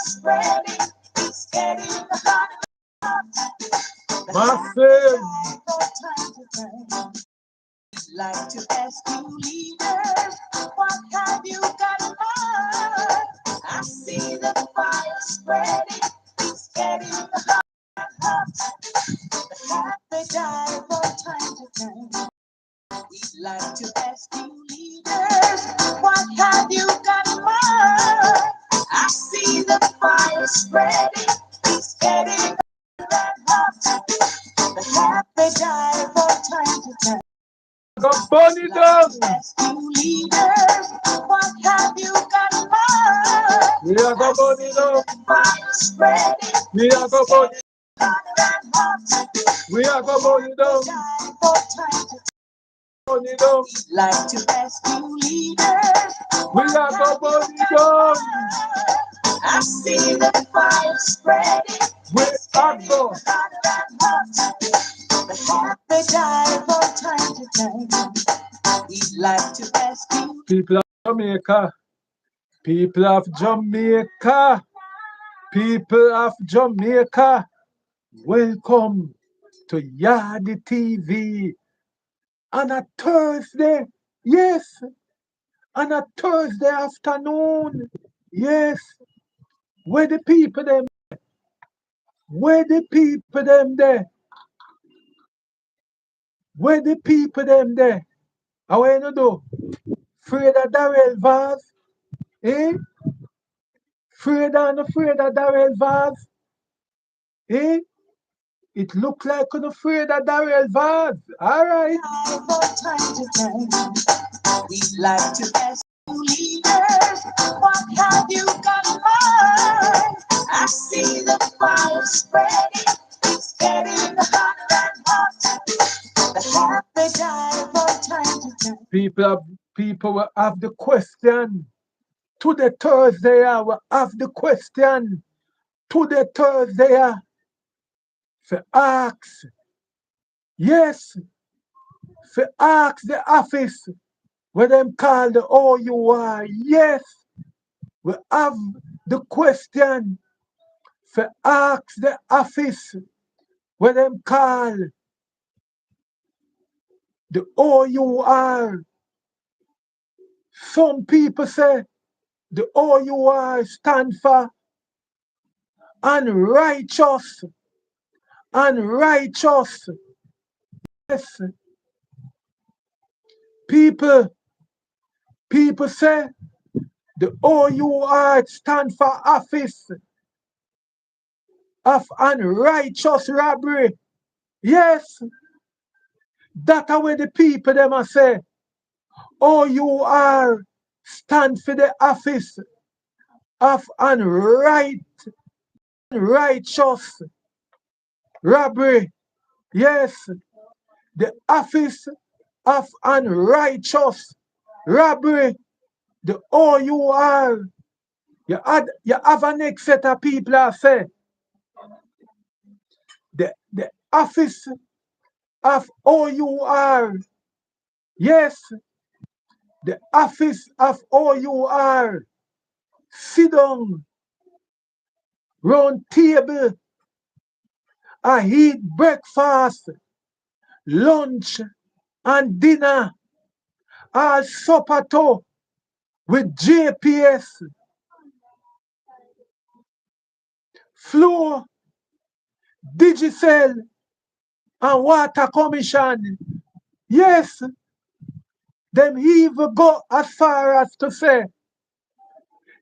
spreading, it's getting hotter. Massive. Like to ask you leaders, what have you got in mind? I see the fire spreading, it's getting hot. They die from time to time. We'd like to ask you leaders, what have you got in mind? I see the fire spreading, it's getting hot. They die from time to time. Go burn it down. You leaders, what have you got in mind? We are go burn it down. Fire spreading, We are go burn it. hot. We are go burn it down. Burn it down. Like to ask you leaders, We are go burn it down. I see the fire spreading. We are go. They die from time to time. We'd like to ask you. People of Jamaica. People of Jamaica. People of Jamaica. Welcome to Yardi TV on a Thursday. Yes. On a Thursday afternoon. Yes. Where the people them? Where the people them there? Where the people them there? How you do? Afraid of Darrell Vaz? Eh? Afraid of Darrell Vaz? Eh? It look like you're afraid of Darrell Vaz. All right. We'd like to ask you leaders, what have you got in mind? I see the fire spreading, it's getting hotter and hotter. They die from time to time. People will have the question. To the Thursday, I will have the question. To the Thursday, for ask. Yes. For ask the office where them call the O.U.R. Yes. We have the question. For ask the office where them call the O.U.R. Some people say the O.U.R. stand for unrighteous. Unrighteous. Yes. People say the O.U.R. stand for office of unrighteous robbery. Yes. That's where the people them a say O.U.R. stand for the office of unrighteous robbery. Yes. The office of unrighteous robbery. The O.U.R. You have a next set of people that say the office of O.U.R. Yes, the office of O.U.R. sit down round table and eat breakfast, lunch and dinner, all supper too with JPS, floor, DIGICEL and water commission. Yes, them even go as far as to say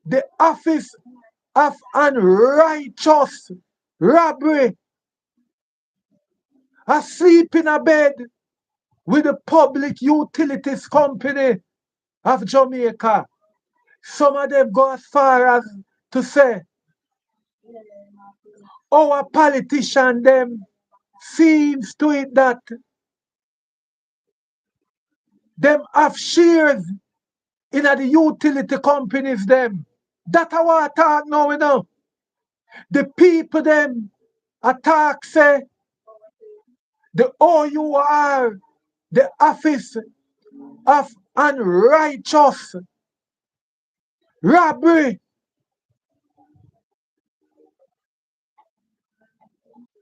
the office of unrighteous robbery asleep in a bed with the Public Utilities Company of Jamaica. Some of them go as far as to say our politician them seems to it that them have shares in the utility companies them. That's how I talk now, you know. The people them attack say the O.U.R. the office of unrighteous robbery.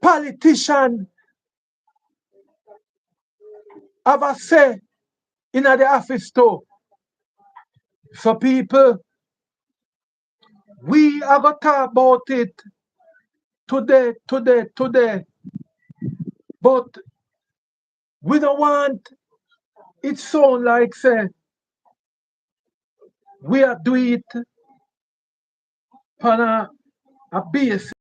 politician have a say in the office too. So people, we are going to talk about it today. But we don't want it sound like say we are doing it on a base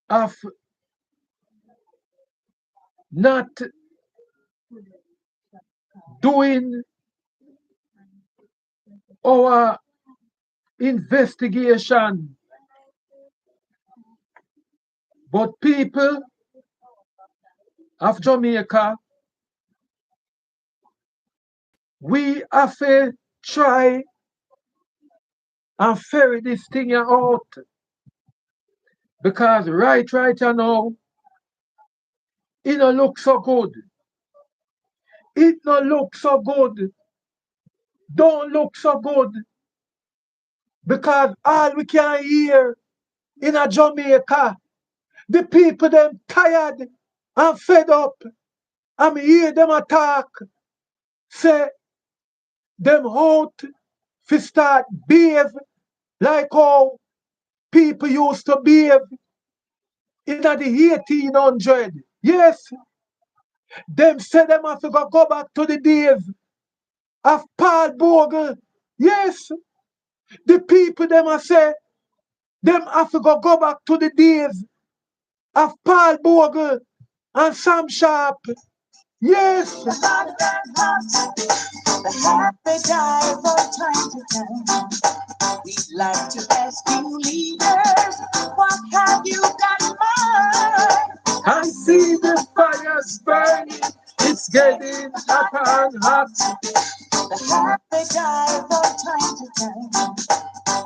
of not doing our investigation. But people of Jamaica, we have to try and ferry this thing out. Because right now, it don't look so good. It don't look so good. Don't look so good. Because all we can hear in a Jamaica, the people them tired and fed up. And me hear them attack. Say them out to start behave like how people used to behave in the 1800. Yes, them say them have to go back to the days of Paul Bogle. Yes, the people them a say them have to go back to the days of Paul Bogle and Sam Sharpe. Yes. The happy die from time to time. We'd like to ask you leaders, what have you got in mind? I see the fires burning, it's getting hotter and hot. The happy die from time to time.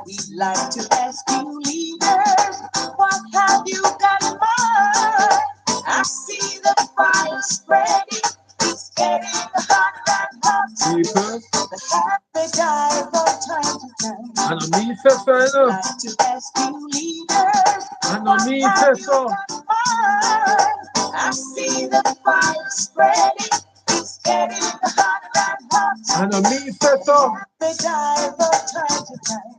We'd like to ask you leaders, what have you got in mind? I see the fire spreading, it's getting hotter and hot. People, The happy die from time to time. and me say so, you know. Like to ask you leaders, And what me have say you so. got in mind? I see the fire spreading, it's getting hotter and hotter. And me say so. They die from time to time.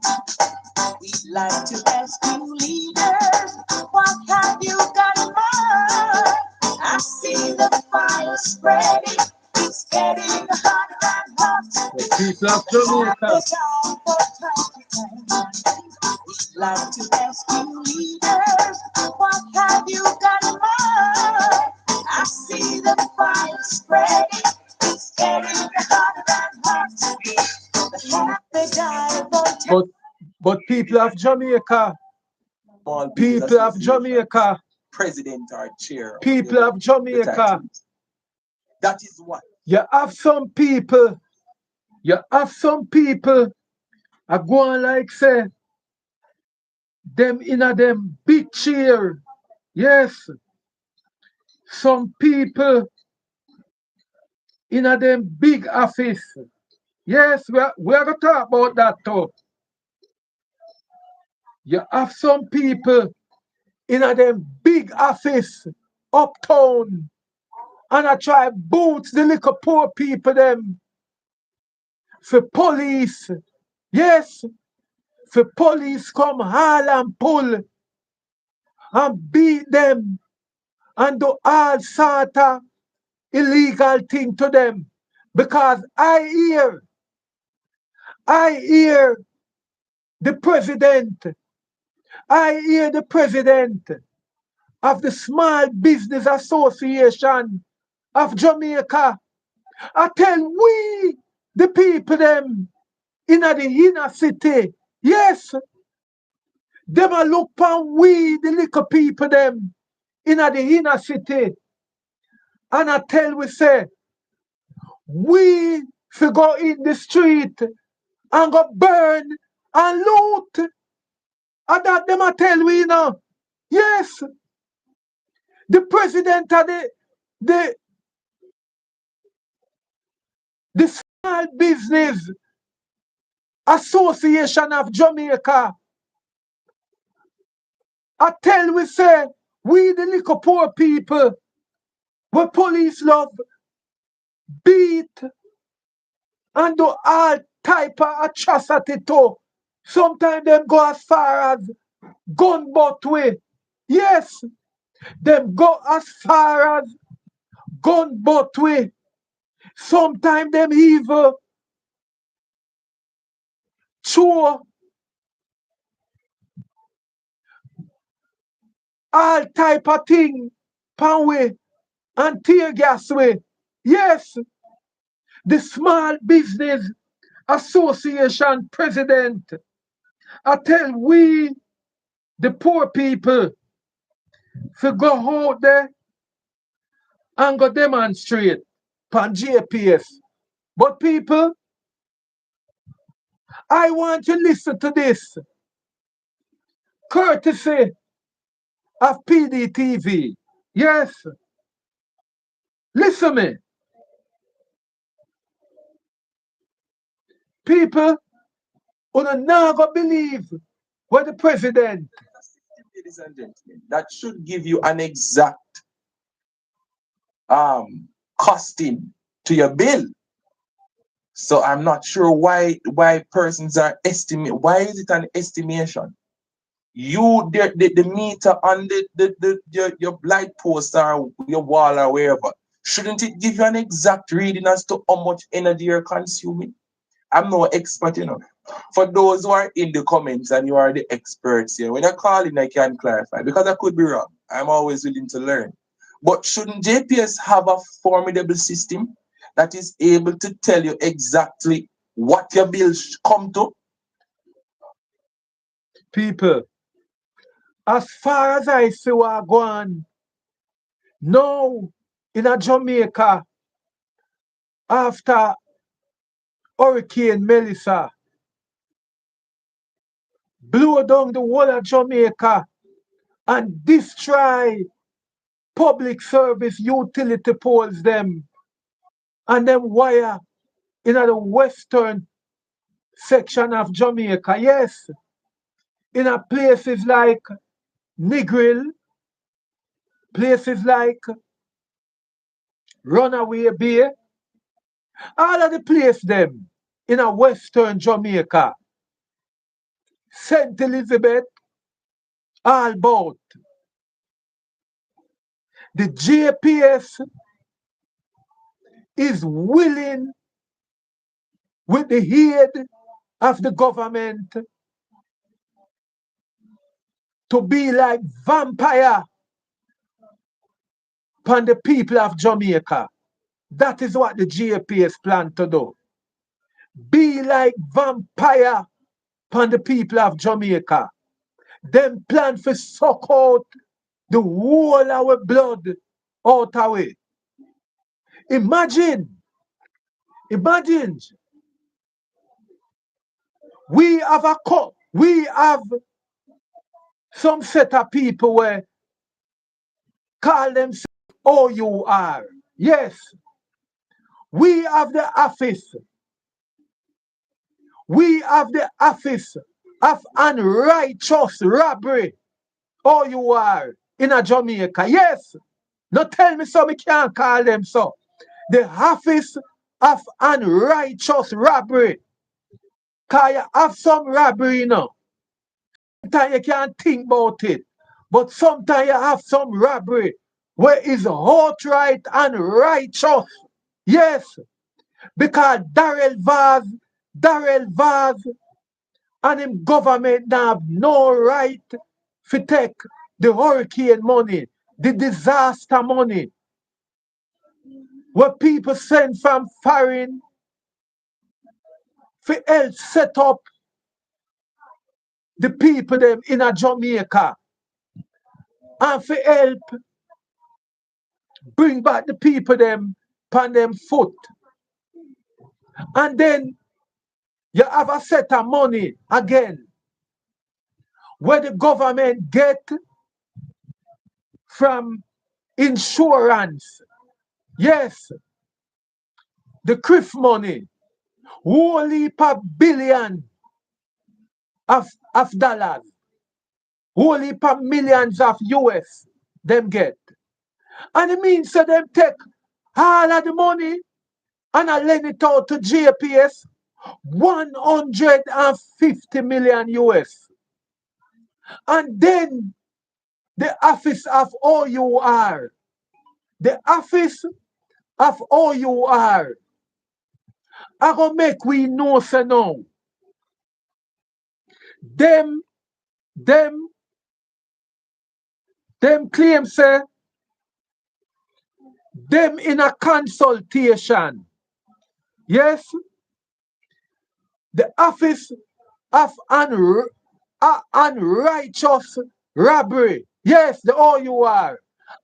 We'd like to ask you leaders, what have you got in mind? I see the fire spreading, it's getting hotter and hotter. The people of Jamaica. They die from time to time. We'd like to ask you leaders, what have you got in mind? I see the fire spreading, it's getting hotter and hotter. The happy die from time. But people of Jamaica, people of Jamaica, President or chair. people of Jamaica, That is what. you have some people are going like say, them in a them big chair. Yes, some people in a them big office. Yes, we're going to talk about that too. You have some people in a them big office uptown and I try boots the little poor people them for police. Yes, for police come haul and pull and beat them and do all sort of illegal thing to them. Because I hear the president, of the Small Business Association of Jamaica. I tell we, the people them, in the inner city, yes, them a look upon we, the little people them, in the inner city. And I tell we say, we fi go in the street and go burn and loot. And that them a tell we now. Yes, the president of the, the Small Business Association of Jamaica I tell we say, we the little poor people, we police love, beat, and do all type of atrocity too. Sometimes them go as far as gun butt way. Yes, them go as far as gun butt way. Sometimes them even throw all type of thing pan way and tear gas way. Yes, the Small Business Association president, I tell we, the poor people, to go out there and go demonstrate pan JPS. But people, I want you to listen to this, courtesy of PDTV. Yes, listen me. People, you not gonna believe what the president. Ladies and gentlemen, that should give you an exact costing to your bill. So I'm not sure why persons are estimate. Why is it an estimation? You the meter on your light post or your wall or wherever, shouldn't it give you an exact reading as to how much energy you're consuming? I'm no expert, you know. For those who are in the comments and you are the experts here, when I call in, I can clarify because I could be wrong. I'm always willing to learn. But shouldn't JPS have a formidable system that is able to tell you exactly what your bills come to? People, as far as I see what go on now in a Jamaica after Hurricane Melissa blew down the whole of Jamaica and destroy public service utility poles them and them wire in the western section of Jamaica. Yes, in a places like Negril, places like Runaway Bay, all of the place them in a western Jamaica, St. Elizabeth, all about. The JPS is willing with the aid of the government to be like vampire upon the people of Jamaica. That is what the JPS plan to do. Be like vampire upon the people of Jamaica. Them plan to suck out the whole of our blood out of it. Imagine, imagine, we have some set of people where call themselves O.U.R. Yes, we have the office. We have the office of unrighteous robbery. O.U.R. in a Jamaica. Yes. No tell me so we can't call them so. The office of unrighteous robbery. Cause you have some robbery, you know. Sometimes you can't think about it. But sometimes you have some robbery where is outright unrighteous. Yes. Because Darrell Vaz and him government now have no right to take the hurricane money, the disaster money, where people send from foreign to help set up the people them in a Jamaica and to help bring back the people them on them foot. And then you have a set of money again where the government get from insurance. Yes, the CRIF money, whole heap of billion of dollars. whole heap of millions of US them get. And it means that them take all of the money and I lend it out to JPS 150 million US. And then the office of O.U.R, the office of O.U.R, I gonna make we know say now. Them, them, them claim say them in a consultation. Yes, the office of unrighteous robbery. Yes, the O.U.R.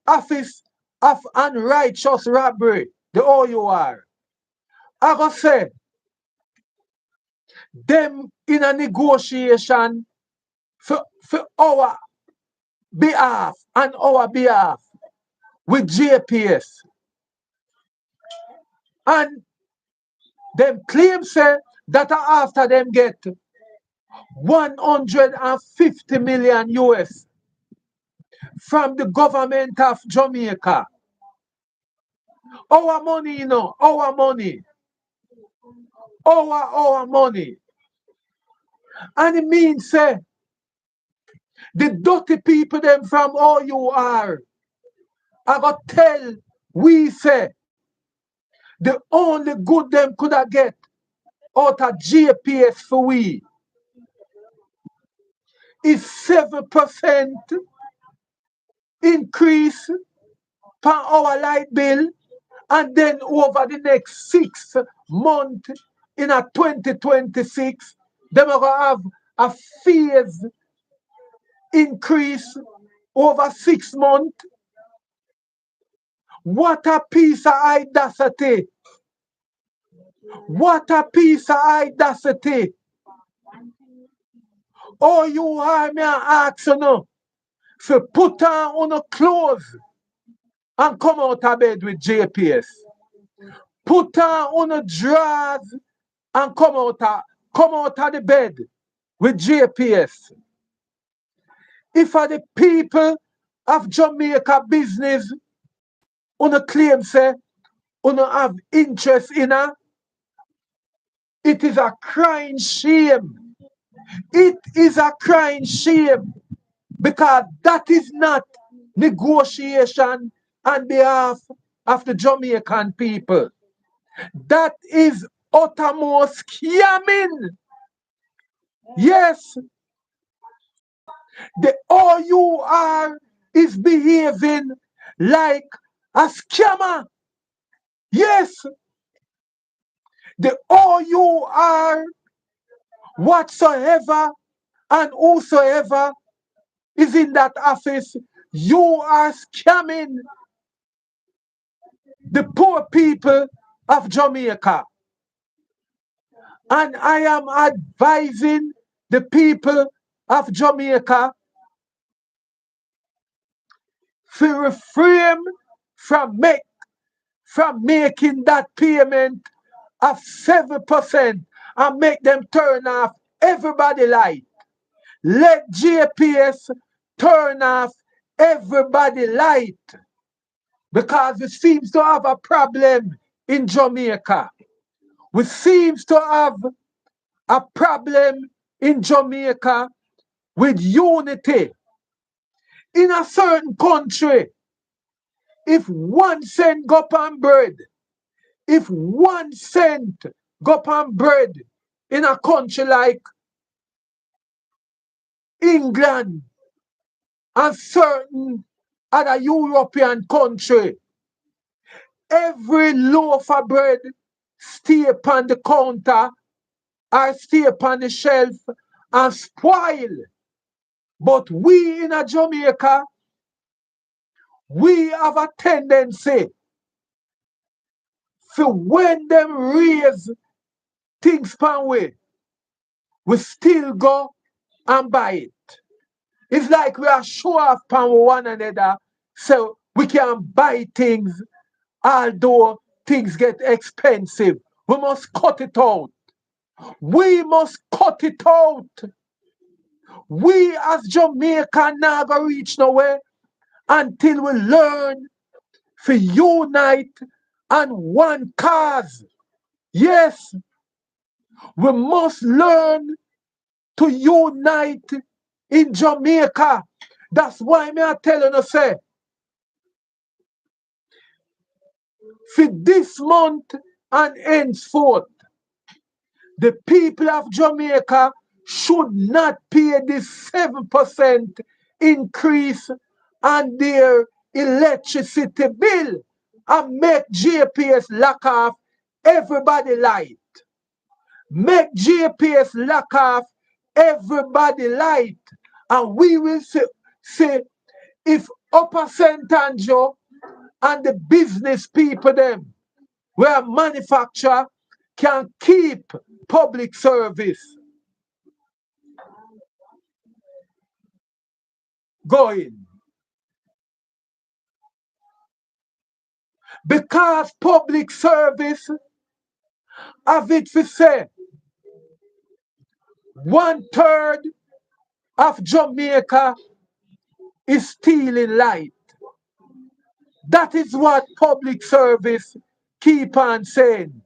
Office of unrighteous robbery. The O.U.R. I go say them in a negotiation for our behalf and our behalf with JPS. And them claim say that after them get 150 million US from the government of Jamaica. Our money, our money. Our money. And it means say the dirty people them from O.U.R. I got tell we say the only good them could have get out of JPS for we is 7% increase per our light bill, and then over the next 6 months in a 2026, them are gonna have a phase increase over 6 months. What a piece of audacity! What a piece of audacity! Oh, you are me ask you know, to put on your clothes and come out of bed with JPS. Put on your drawers and come out of the bed with JPS. If are the people of Jamaica business on claim say on have interest in her, it is a crying shame. It is a crying shame because that is not negotiation on behalf of the Jamaican people. That is uttermost scamming. Yes, the O.U.R is behaving like a scammer. Yes, the O.U.R whatsoever and whosoever is in that office, you are scamming the poor people of Jamaica. And I am advising the people of Jamaica to refrain from making that payment of 7% and make them turn off everybody light. Let JPS turn off everybody light because it seems to have a problem in Jamaica. We seems to have a problem in Jamaica with unity. In a certain country, if 1 cent go on bread, if 1 cent go on bread in a country like England and certain other European country, every loaf of bread stay upon the counter or stay upon the shelf and spoil. But we in a Jamaica, we have a tendency for when them raise things pan way, we still go and buy it. It's like we are show off pan one another so we can buy things although things get expensive. We must cut it out. We must cut it out. We as Jamaica now go reach nowhere until we learn to unite on one cause. Yes, we must learn to unite in Jamaica. That's why me I telling you say, for this month and henceforth, the people of Jamaica should not pay the 7% increase on their electricity bill and make JPS lock off everybody light. Make JPS lock off everybody light. And we will say if Upper St. Andrew and the business people them where manufacturer can keep public service going. Because public service have it to say 1/3 of Jamaica is stealing light. That is what public service keep on saying.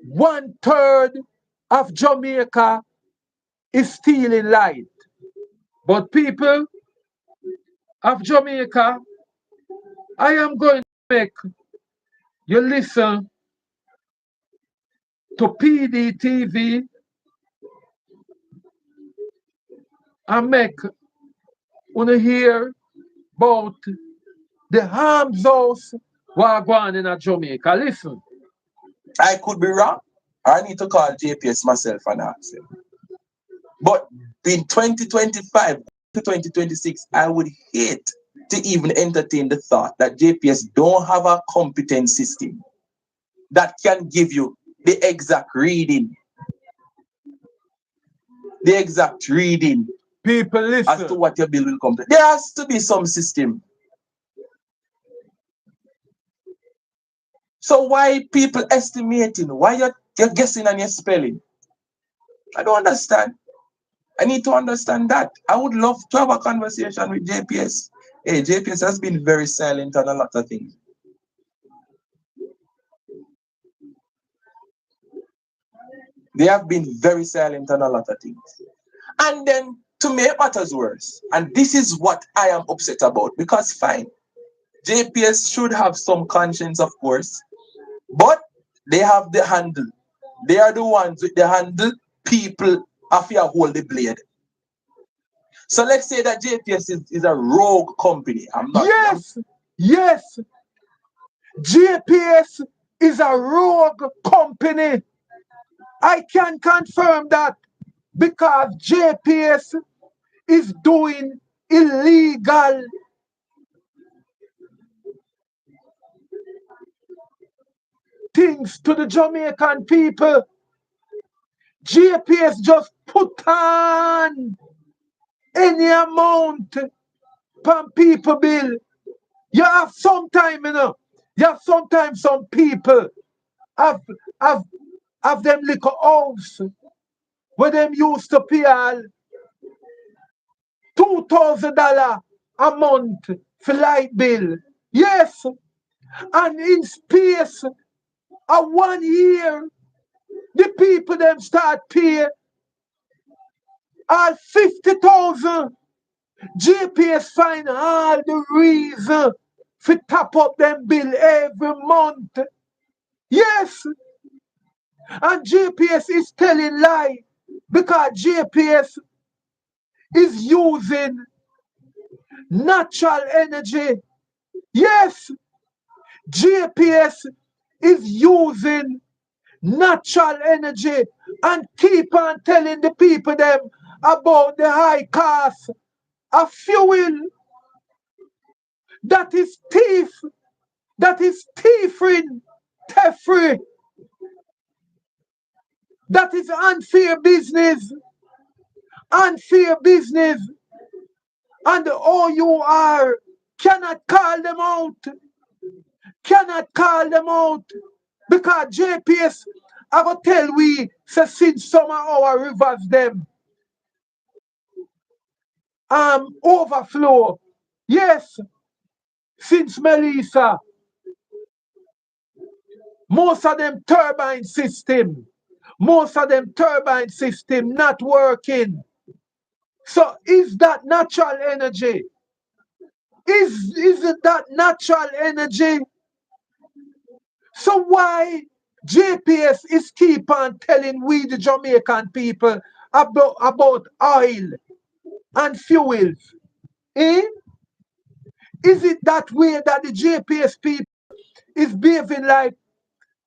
1/3 of Jamaica is stealing light. But people of Jamaica, I am going to make you listen to PDTV and make you hear about the arms house what going on in Jamaica. Listen. I could be wrong. I need to call JPS myself and ask him. But in 2025 to 2026, I would hate to even entertain the thought that JPS don't have a competent system that can give you the exact reading. The exact reading People listen. as to what your bill will come to. There has to be some system. So why people estimating? Why you're guessing and you're spelling? I don't understand. I need to understand that. I would love to have a conversation with JPS. Hey, JPS has been very silent on a lot of things. They have been very silent on a lot of things. And then to make matters worse, and this is what I am upset about, because fine, JPS should have some conscience, of course, but they have the handle. They are the ones with the handle. People have to hold the blade. So let's say that JPS is a rogue company. Yes. JPS is a rogue company. I can confirm that because JPS is doing illegal things to the Jamaican people. JPS just put on any amount per people bill. You have sometime, you have sometimes some people have them liquor house where them used to pay all $2,000 a month for light bill. Yes, and in space of 1 year, the people them start pay all 50,000. JPS find all the reason for top up them bill every month. Yes, and JPS is telling lie because JPS is using natural energy. Yes, JPS is using natural energy and keep on telling the people them about the high cost of fuel. That is thief. That is thiefing. Theft-free. That is unfair business. Unfair business. And the O.U.R cannot call them out. Cannot call them out. Because JPS, I go tell we, say since some of our rivers them, overflow. Yes, since Melissa, most of them turbine system not working. So is that natural energy? Is it that natural energy? So why JPS is keep on telling we the Jamaican people about oil and fuels? Eh? Is it that way that the JPS people is behaving like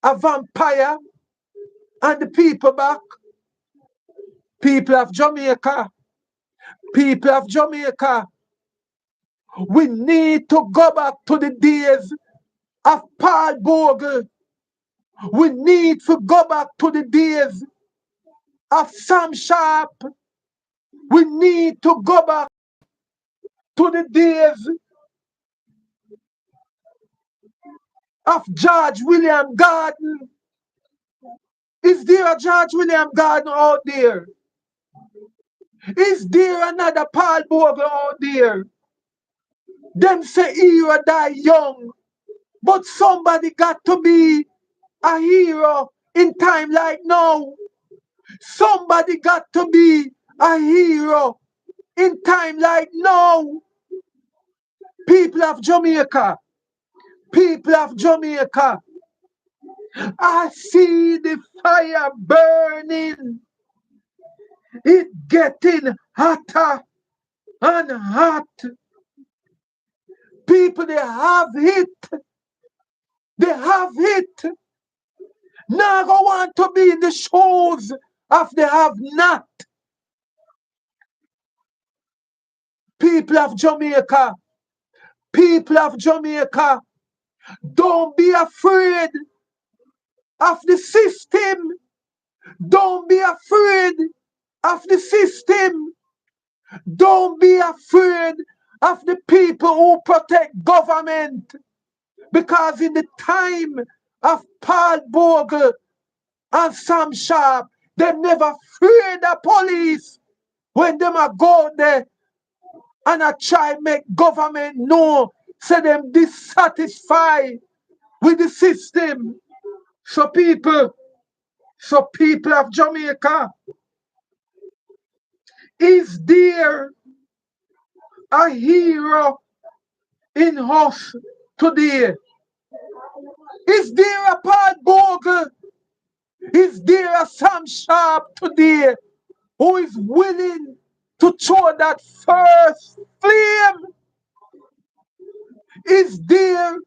a vampire and the people back? People of Jamaica, we need to go back to the days of Paul Bogle. We need to go back to the days of Sam Sharpe. We need to go back to the days of George William Garden. Is there a George William Garden out there? Is there another Paul Bogle out there? Them say hero die young, but somebody got to be a hero in time like now. Somebody got to be a hero in time like now. People of Jamaica, I see the fire burning. It getting hotter and hot. People, they have it. Now go want to be in the shoes of the have not. People of Jamaica, don't be afraid of the system. Don't be afraid of the system. Don't be afraid of the people who protect government. Because in the time of Paul Bogle and Sam Sharpe, they never feared the police when them a go there and a try make government know, say them dissatisfied with the system. So people of Jamaica, is there a hero in us today? Is there a Paul Bogle? Is there a Sam Sharpe today who is willing to throw that first flame? Is there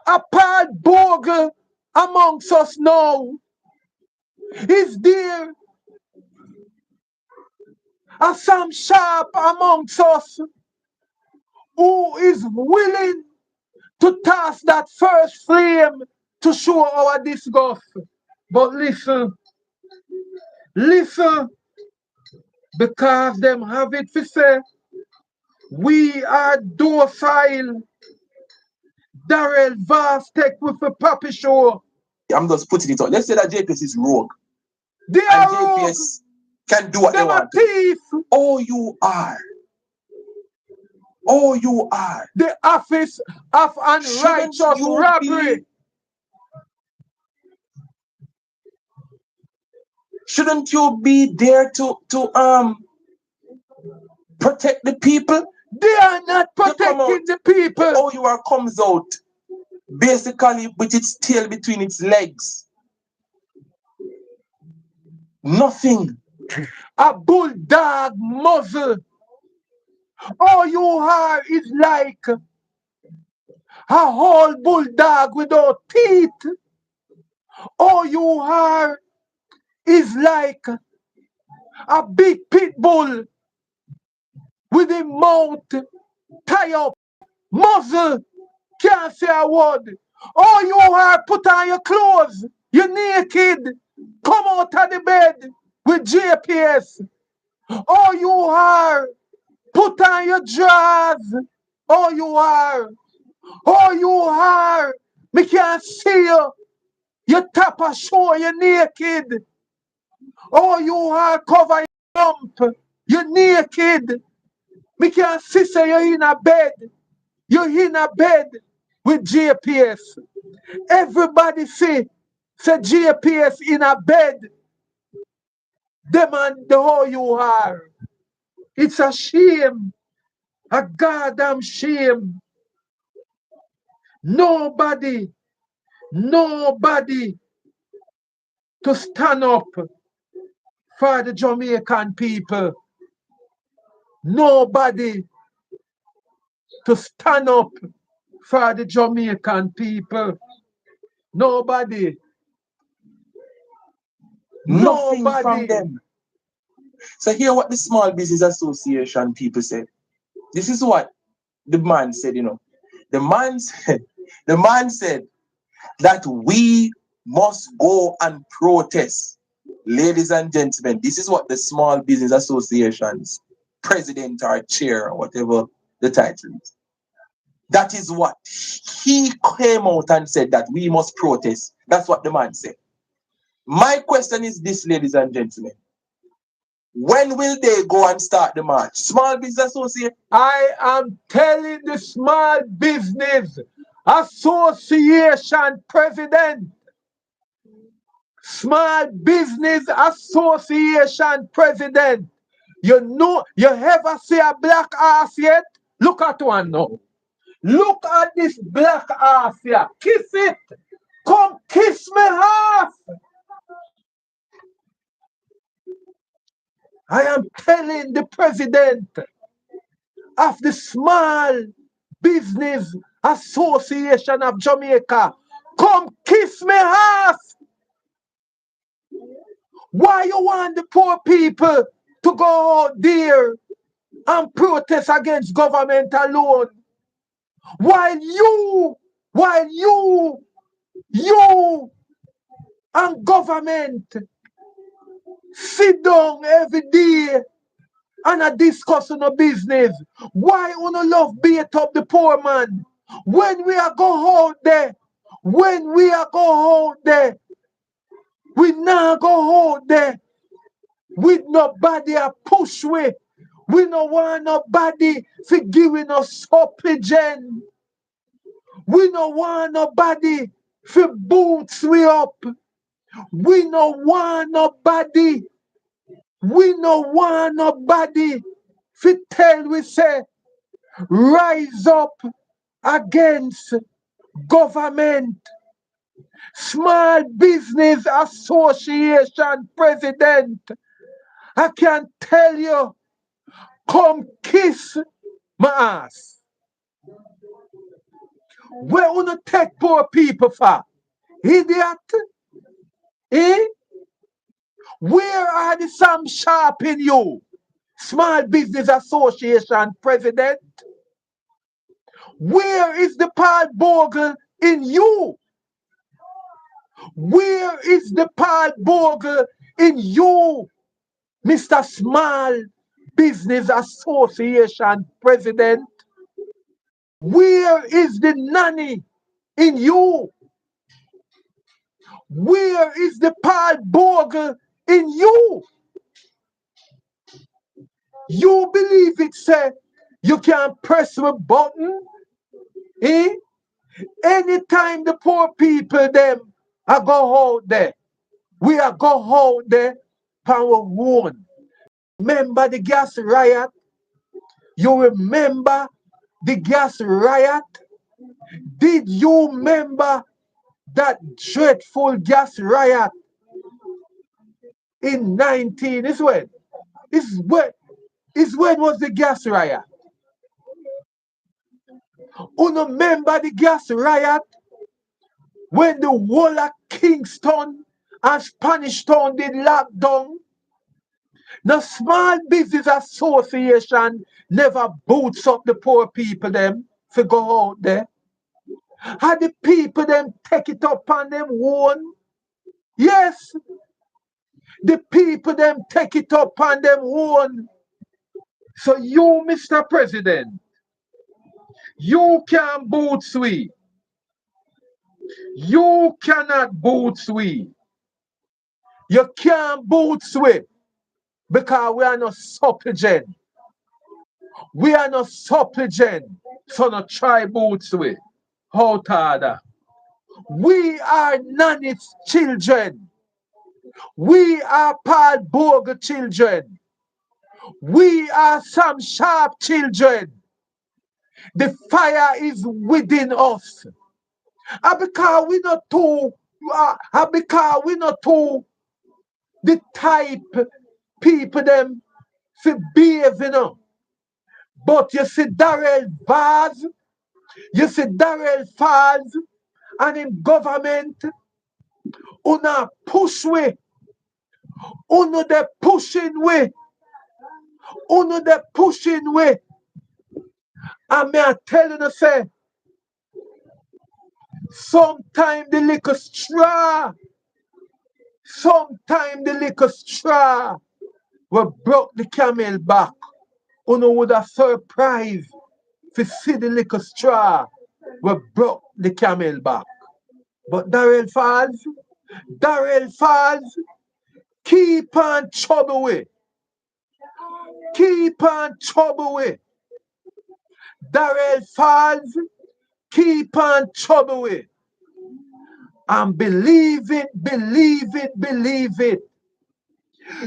a Paul Bogle amongst us now? Is there a Sam Sharpe amongst us who is willing to toss that first flame to show our disgust? But listen, because them have it to say, we are docile. Darrell Vast take with a puppy show. I'm just putting it out. Let's say that JPS is rogue. They and are JPS rogue. Can do what Them they want. Thief. O.U.R. The office of unrighteous robbery. Shouldn't you be there to protect the people? They are not protecting the people. O.U.R. comes out basically with its tail between its legs. Nothing. A bulldog muzzle. O.U.R. is like a whole bulldog without teeth. O.U.R. is like a big pit bull with a mouth tie up, muzzle, can't say a word. O.U.R. put on your clothes, you're naked, come out of the bed with JPS. O.U.R. put on your drawers. O.U.R. Me can't see you. You tap a show, you're naked. O.U.R. cover jump. You naked. Me can see say you're in a bed. You're in a bed with JPS. Everybody say JPS in a bed. Them and the O.U.R. It's a shame. A goddamn shame. Nobody to stand up for the Jamaican people. Nobody to stand up for the Jamaican people. Nobody. Nothing from them. So hear what the Small Business Association people said. This is what the man said, you know. The man said that we must go and protest. Ladies and gentlemen, this is what the Small Business Association's president or chair or whatever the title is. That is what he came out and said, that we must protest. That's what the man said. My question is this, ladies and gentlemen. When will they go and start the march? Small Business Association? I am telling the Small Business Association president. Small Business Association president. You know, you ever see a black ass yet? Look at one now. Look at this black ass here. Kiss it. Come kiss me half. I am telling the president of the Small Business Association of Jamaica, come kiss me half. Why you want the poor people to go out there and protest against government alone? While you and government sit down every day and a discuss on a business. Why you no love beat up the poor man? When we are go out there, we now go out there with nobody a push we. We no want nobody for giving us oxygen. We no want nobody for boots we up. We no want nobody for tell we say rise up against government. Small Business Association president, I can tell you, come kiss my ass. Where wanna take poor people for? Idiot? Eh? Where are the some Sharpe in you? Small Business Association president? Where is the Paul Bogle in you? Where is the Paul Bogle in you, Mr. Small Business Association president? Where is the nanny in you? Where is the Paul Bogle in you? You believe it, say, you can press a button? Eh? Anytime the poor people them I go out there, we are go out there power one. Remember the gas riot? You remember the gas riot? Did you remember that dreadful gas riot in 19? Is when was the gas riot? You remember the gas riot when the whole of Kingston and Spanish Town did lockdown? The Small Business Association never boots up the poor people them to go out there. Had the people them take it up on them own? Yes, the people them take it up on them own. So you, Mr. President, you can boot we. You cannot boot we. You can't boot we Because we are not supplicant. We are not supplicant. So no try boots we. How harder. We are Nanny's children. We are Paul Bogle children. We are some Sharpe children. The fire is within us. And because we not too, and because we not too the type people them to behave, you know. But you see Darrell Vaz, you see Darrell Falls, and in government, una push way, una the pushing way, una the pushing way. And me I tell you to say, sometime the little straw, sometime the little straw will broke the camel back. Una would have surprised to see the little straw will broke the camel back. But Darrell Falls, keep on trouble with. Keep on trouble with. Darrell Falls, keep on trouble with. And believe it, believe it, believe it.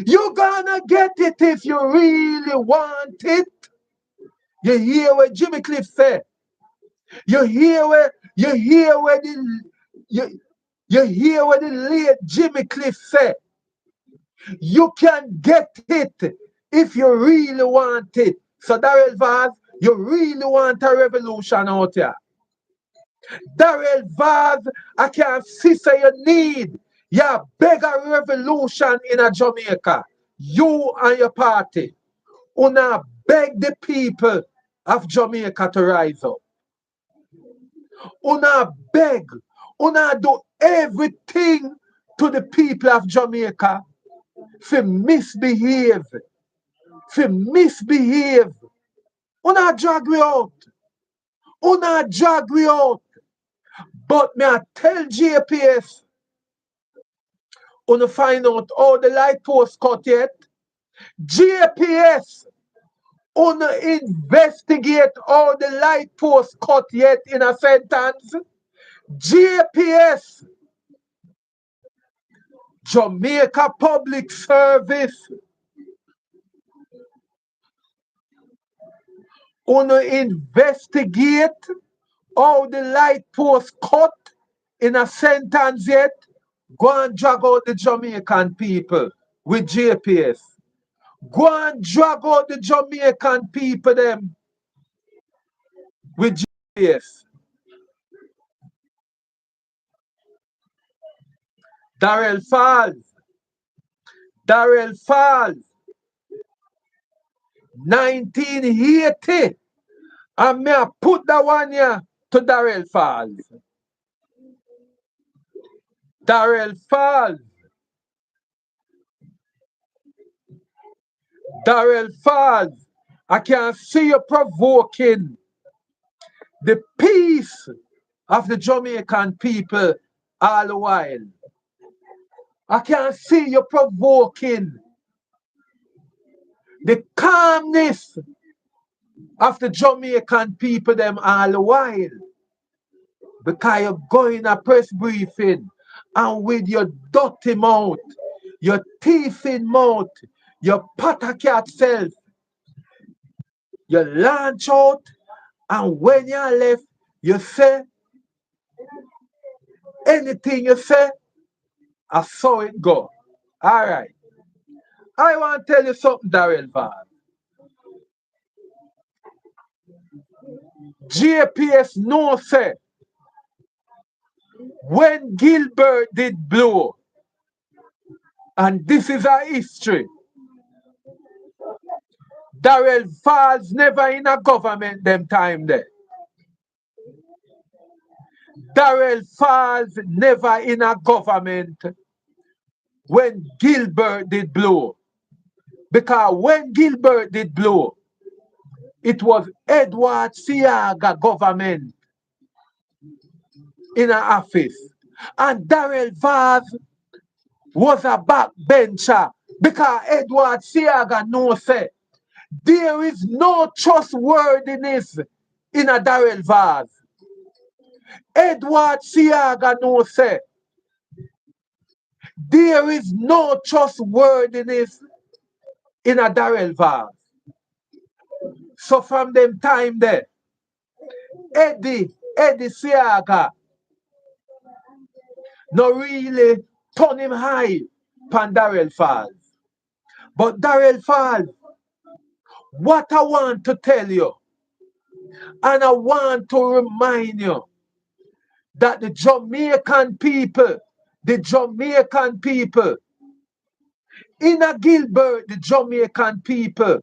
You're gonna get it if you really want it. You hear what Jimmy Cliff said. You hear where the you hear what the late Jimmy Cliff said. You can get it if you really want it. So Darrell Vaz, you really want a revolution out here. Darrell Vaz, I can see say you need. You beg a revolution in a Jamaica. You and your party. Una beg the people of Jamaica to rise up. Una beg. Una do everything to the people of Jamaica for misbehave. For misbehave. Una drag we out. Una drag we out. But me I tell JPS, una find out how the light post cut yet. JPS, una investigate how the light post cut yet in a sentence. JPS, Jamaica Public Service, una investigate how the light post cut in a sentence yet. Go and drag out the Jamaican people with JPS. Go and drag out the Jamaican people them with JPS. Darrell Falls, 1980. And me I put that one here to Darrell Falls. Darrell Falls. Darrell Falls. I can see you provoking the peace of the Jamaican people all the while. I can see you provoking the calmness of the Jamaican people them all the while. Because you're going a press briefing and with your dirty mouth, your teeth in mouth, your patakat self, you launch out and when you're left, you say anything you say, I saw it go. All right. I want to tell you something, Darrell Vaz. JPS no say when Gilbert did blow, and this is a history, Darrell Vaz never in a government them time there. Darrell Vaz never in a government when Gilbert did blow. Because when Gilbert did blow, it was Edward Siaga government in an office. And Darrell Vaz was a backbencher Because Edward Seaga knows say there is no trustworthiness in a Darrell Vaz. Edward Seaga knows say there is no trustworthiness in a Darrell Vaz. So from them time there, Eddie Seaga no really turn him high pan Darrell Falls. But Darrell Falls, what I want to tell you, and I want to remind you, that the Jamaican people, in a Gilbert, the Jamaican people,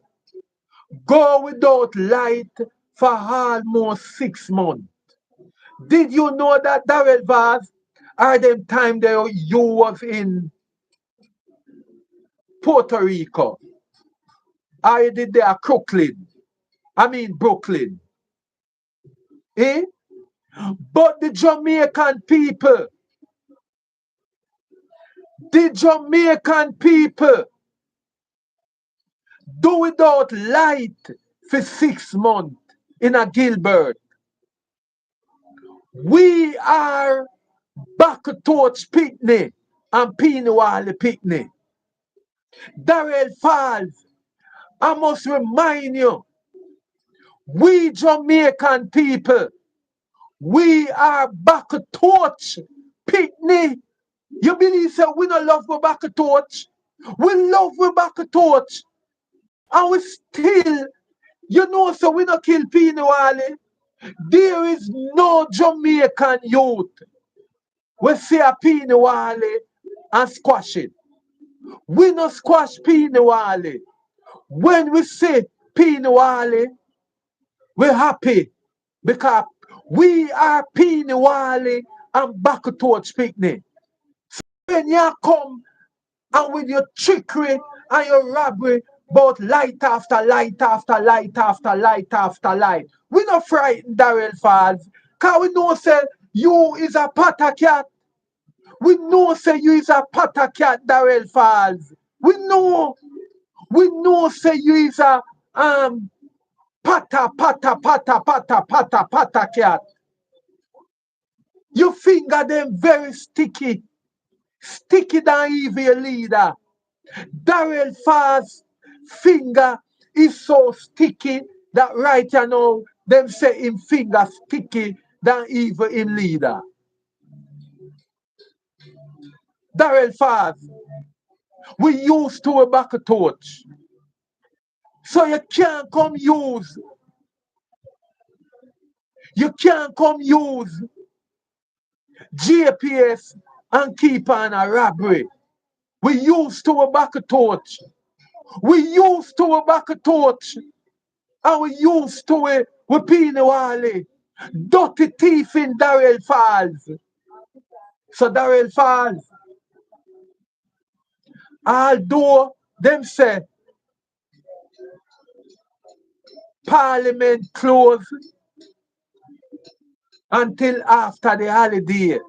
go without light for almost 6 months. Did you know that Darrell Vaz, at them time there you was in Puerto Rico? I did there Brooklyn. Eh? But the Jamaican people do without light for 6 months in a Gilbert. We are back towards Pitney and Pinewale Pitney. Darrell Falls, I must remind you, we Jamaican people, we are back towards Pitney. You believe so? We don't love we back torch. We love we back torch. And we still, so we don't kill Pinewale. There is no Jamaican youth. We see a Pinewale and squash it. We not squash Pinewale. When we say Pinewale, we're happy because we are Pinewale and back towards Picnic. When you come and with your trickery and your robbery, but light after light after light after light after light, we not frightened Darrell Falls. Because we know say you is a patter cat. We know say you is a patter cat, Darrell Falls. We know say you is a patter cat. Your finger them very sticky. Sticky than even leader. Darrell Falls finger is so sticky that right now them say him finger sticky than even in leader. Darrell Falls, we used to a back a torch. So you can't come use GPS and keep on a robbery. We used to a back a torch. We used to a back a torch. And we used to it with Pinewale. Dirty thief in Darrell Falls. So Darrell Falls, although them say Parliament closed until after the holiday,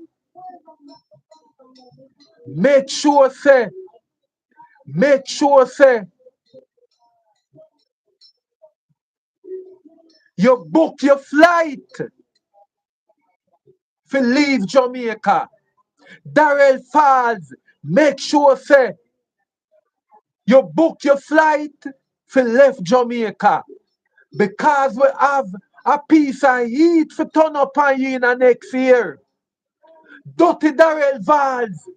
make sure say you book your flight to leave Jamaica. Darrell Falls, make sure say you book your flight to leave Jamaica. Because we have a piece of heat for turn up on you in the next year. Dirty Darrell Falls,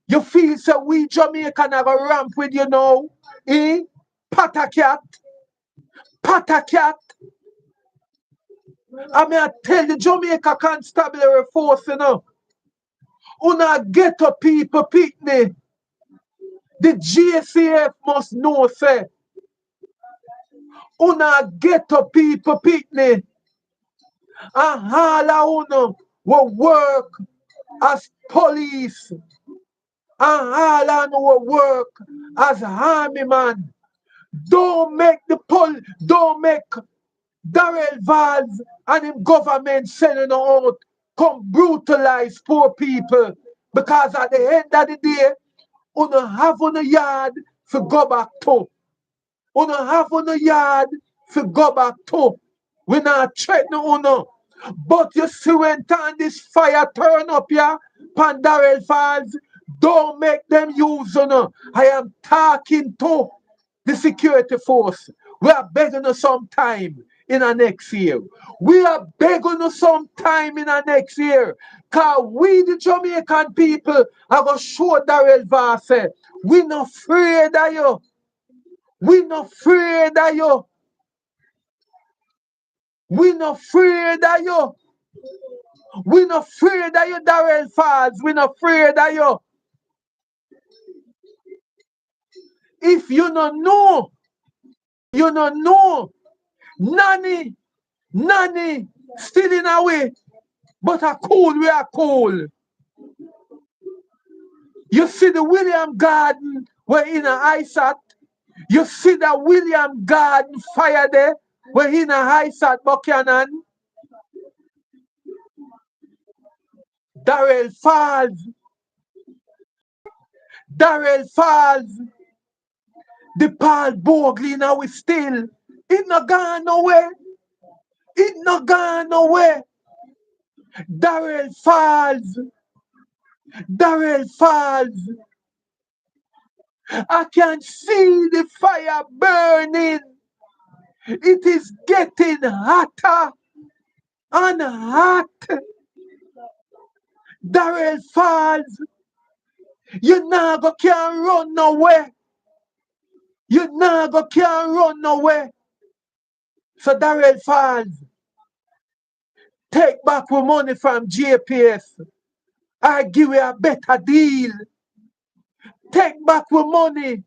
you feel so we Jamaican have a ramp with you now? Eh? Patacat. I mean, I tell the Jamaica Constabulary Force, Una ghetto people picnic. The GCF must know, say. Una ghetto people picnic. And all of una will work as police. And all of una will work as army man. Don't make Darrell Valls and him government sending out come brutalize poor people. Because at the end of the day, una have on a yard for go back to. Uno have on the yard for go back to. We not threaten uno. But you see when time this fire turn up here, Pandarel Falls, don't make them use uno. I am talking to the security force. We are begging you some time in our next year. We are begging you some time in our next year. Cause we the Jamaican people are gonna show Darrell Vase. We not afraid of you. We not afraid of you. We not afraid of you. We not afraid of you, Darrell Falls. We not afraid of you. If you don't know, you don't know. Nanny, still in a way. But a cool, we are cool. You see the William Garden where in a ice at. You see the William Garden fire there where in a ice at Buchanan. Darrell Falls. The Paul Bogle now we still. It not gone nowhere. It not gone nowhere. Darrell Falls. I can see the fire burning. It is getting hotter and hot. Darrell Falls. You never can run nowhere. You never can run nowhere. So Darrell Falls, take back the money from JPS. I give you a better deal. Take back the money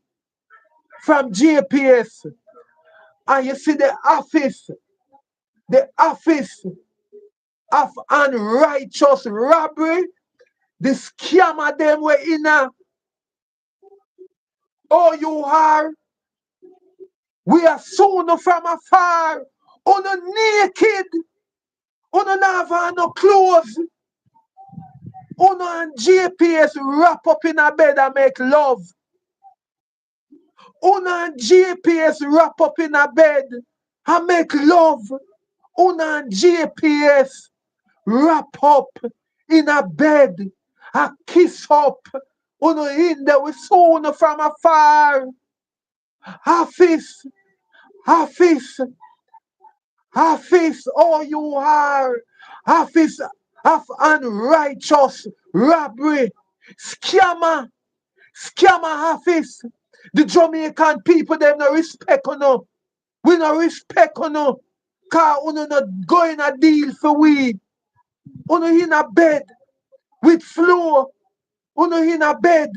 from JPS. And you see the office of unrighteous robbery, the scammer them were in a O.U.R. We are soon from afar. Uno naked. Uno not have no clothes. Uno and JPS wrap up in a bed and make love. Uno and JPS wrap up in a bed and make love. Uno and JPS wrap up in a bed and kiss up. Uno in there with soon from afar. Office, O.U.R. Office of unrighteous robbery. Scammer office. The Jamaican people, them no respect on no. We no respect on no. Cause uno not going a deal for we. Uno in a bed with floor. Uno in a bed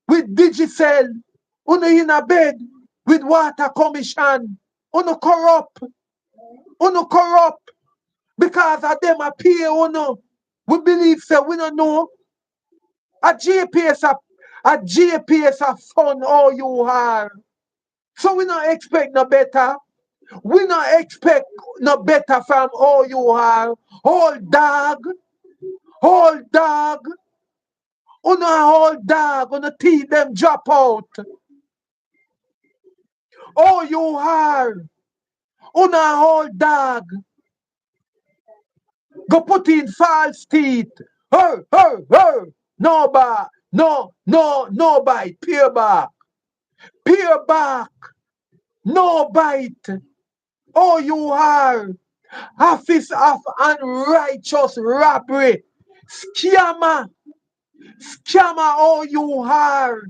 with DIGICEL. Uno in a bed with water commission. Uno corrupt. Because of them appear uno. We believe so we don't know. A JPS a fund O.U.R. So we don't expect no better. We don't expect no better from O.U.R. Old dog. Old dog. Uno teeth them drop out. O.U.R. Old dog. Go put in false teeth. Her. No back. No bite. Pure back. No bite. O.U.R. Office of unrighteous robbery. Scammer O.U.R.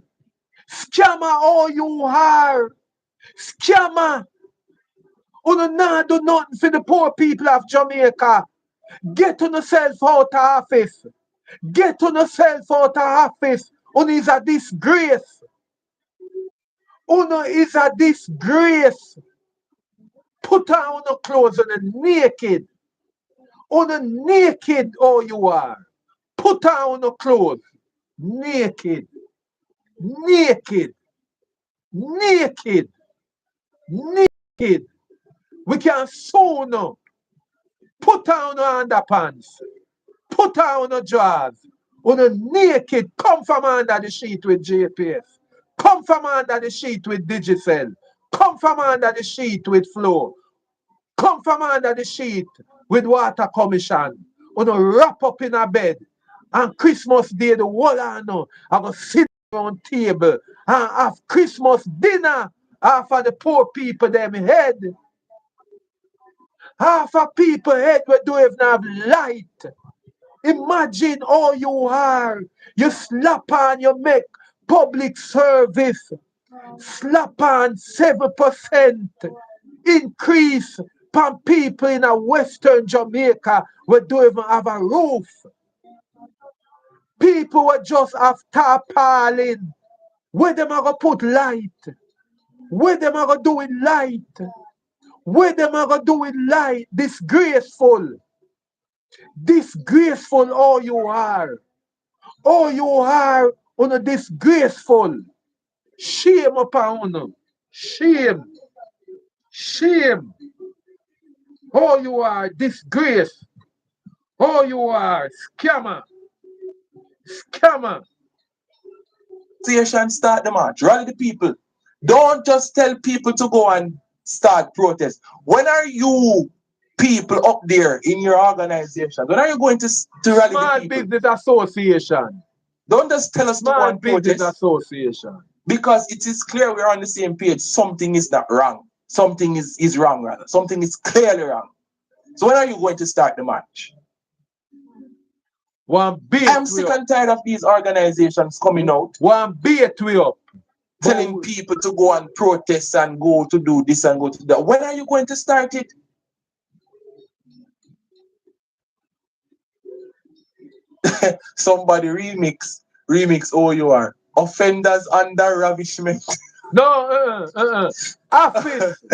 Scammer. Uno not do nothing for the poor people of Jamaica. Get on yourself out of office. Uno is a disgrace. Uno is a disgrace. Put on your clothes and naked. Uno naked O.U.R. Put on your clothes. Naked. We can sew no. Put on your underpants. Put on your drawers. Uno naked. Come from under the sheet with JPS. Come from under the sheet with DIGICEL. Come from under the sheet with Flow. Come from under the sheet with Water Commission. Uno wrap up in a bed. And Christmas Day, the whole I know, I go sit on table and have Christmas dinner half of the poor people them head. Half of people head we don't even have light. Imagine all you are. You slap on, you make public service. Slap on 7% increase from people in a Western Jamaica we don't even have a roof. People will just have tarpaulin. Where them are gonna put light? Where them are gonna do with light? Where them are gonna do with light? Disgraceful. Disgraceful all you are. All you are on a disgraceful. Shame upon you. Shame. Shame. All you are disgrace. All you are scammer. Scammer. Start the march. Rally the people. Don't just tell people to go and start protest. When are you people up there in your organization? When are you going to rally Small the people? Business Association. Don't just tell us to go Small and protest. Business Association. Because it is clear we're on the same page. Something is not wrong. Something is wrong, rather. Something is clearly wrong. So when are you going to start the march? I'm sick and tired of these organizations coming out. One bait we up. Telling people to go and protest and go to do this and go to that. When are you going to start it? Somebody remix O.U.R. Offenders under ravishment. No, office.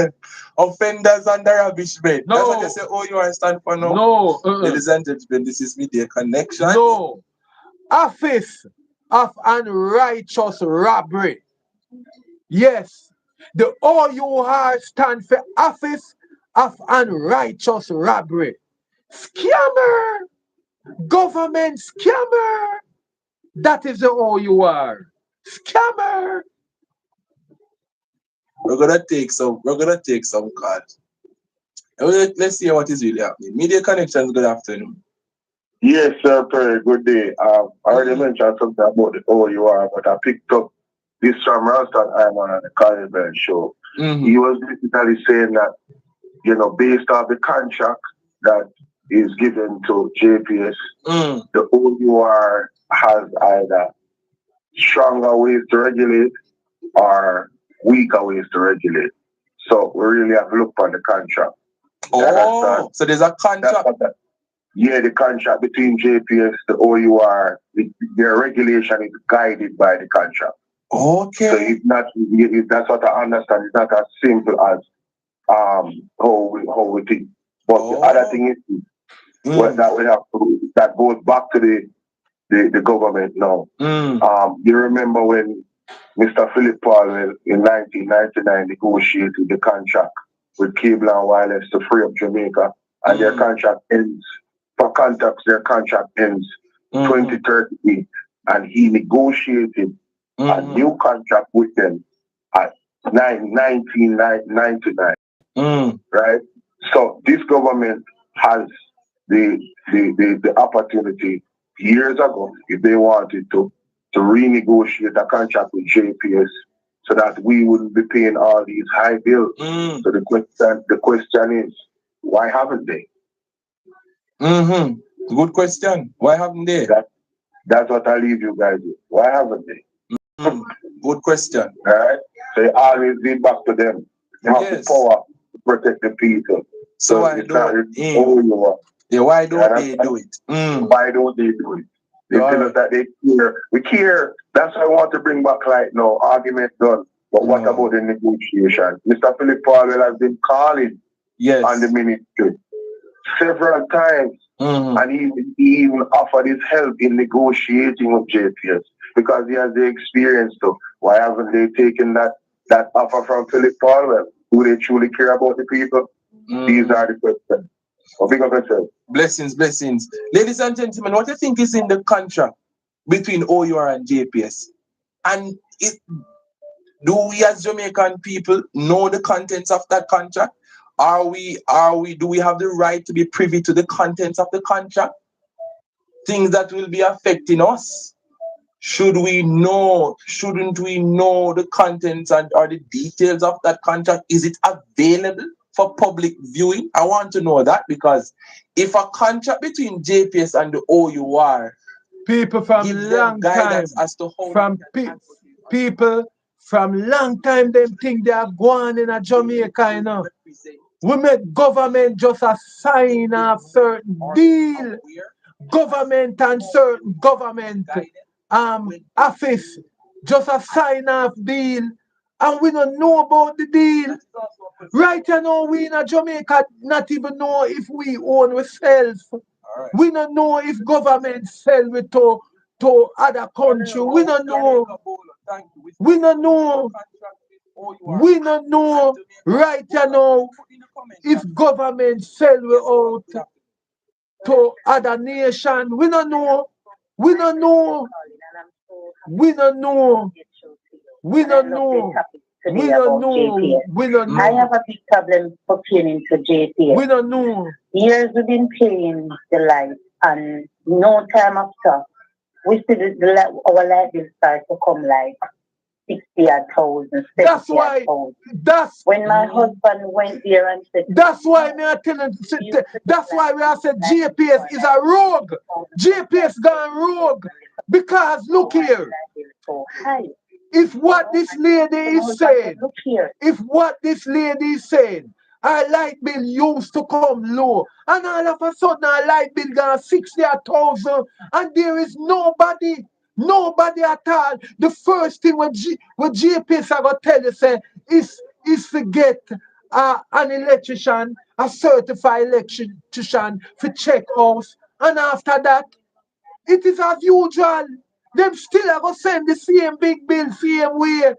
Offenders under ravishment. No. That's what they say O.U.R. stand for now. No. Ladies and gentlemen, this is Media Connection. No. Office of unrighteous robbery. Yes. The O.U.R. stand for Office of Unrighteous Robbery. Scammer. Government scammer. That is the O.U.R. Scammer. We're gonna take some cards. Let's see what is really happening. Media Connections, good afternoon. Yes, sir, very good day. I already mentioned something about the O.U.R, but I picked up this from Ralston Iman on the Colin Bell show. He was basically saying that, based on the contract that is given to JPS, the O.U.R has either stronger ways to regulate or weaker ways to regulate. So we really have to look on the contract. Oh, so there's a contract. Yeah, the contract between JPS, the O.U.R, their regulation is guided by the contract. Okay. So it's not, that's what I understand. It's not as simple as how we think. But the other thing is that we have to, that goes back to the government now. You remember when Mr. Philip Paul in 1999 negotiated the contract with Cable and Wireless to free up Jamaica, and their contract ends. For contacts, their contract ends 2038, and he negotiated a new contract with them at 1999. Right? So this government has the opportunity years ago, if they wanted to renegotiate a contract with JPS so that we wouldn't be paying all these high bills. So the question is, why haven't they? Good question. Why haven't they? That's what I leave you guys with. Why haven't they? Good question. All right? So it always lead back to them. They have the power to protect the people. So why don't they do it? Why don't they do it? They tell us that they care. We care. That's why I want to bring back no argument done. But what about the negotiation? Mr. Philip Paul has been calling on the ministry several times, and he even offered his help in negotiating with JPS because he has the experience too. Why haven't they taken that offer from Philip Paul? Do they truly care about the people? These are the questions. Blessings. Ladies and gentlemen, what do you think is in the contract between O.U.R and JPS? And do we as Jamaican people know the contents of that contract? Do we have the right to be privy to the contents of the contract? Things that will be affecting us. Shouldn't we know the contents or the details of that contract? Is it available for public viewing? I want to know that, because if a contract between JPS and the OUR people from gives them long time, guidance as to how from people from long time, them think they are going in a Jamaica, you know. We make government just a sign of certain deal. Government and certain government office just a sign off deal, and we don't know about the deal. Right now, we in a Jamaica not even know if we own ourselves. We don't know if government sell it to other country. We don't know. We don't know. We don't know right now if government sell it out to other nation. We don't know. We don't know. We don't know. We don't know. We don't know. We don't know. I have a big problem pertaining to JPS. We don't know. Years we've been paying the light, and no time after, we see our light bill start to come like 60,000, 70,000. That's when my husband went there and said. That's why me I telling. That's why we have said JPS is a rogue. JPS gone rogue, because look here. If what this lady is saying, our light bill used to come low, and all of a sudden our light bill gone 60,000, and there is nobody at all. The first thing what JPS are gonna tell you say is to get an electrician, a certified electrician for check house, and after that, it is as usual. Them still are gonna send the same big bill, same way.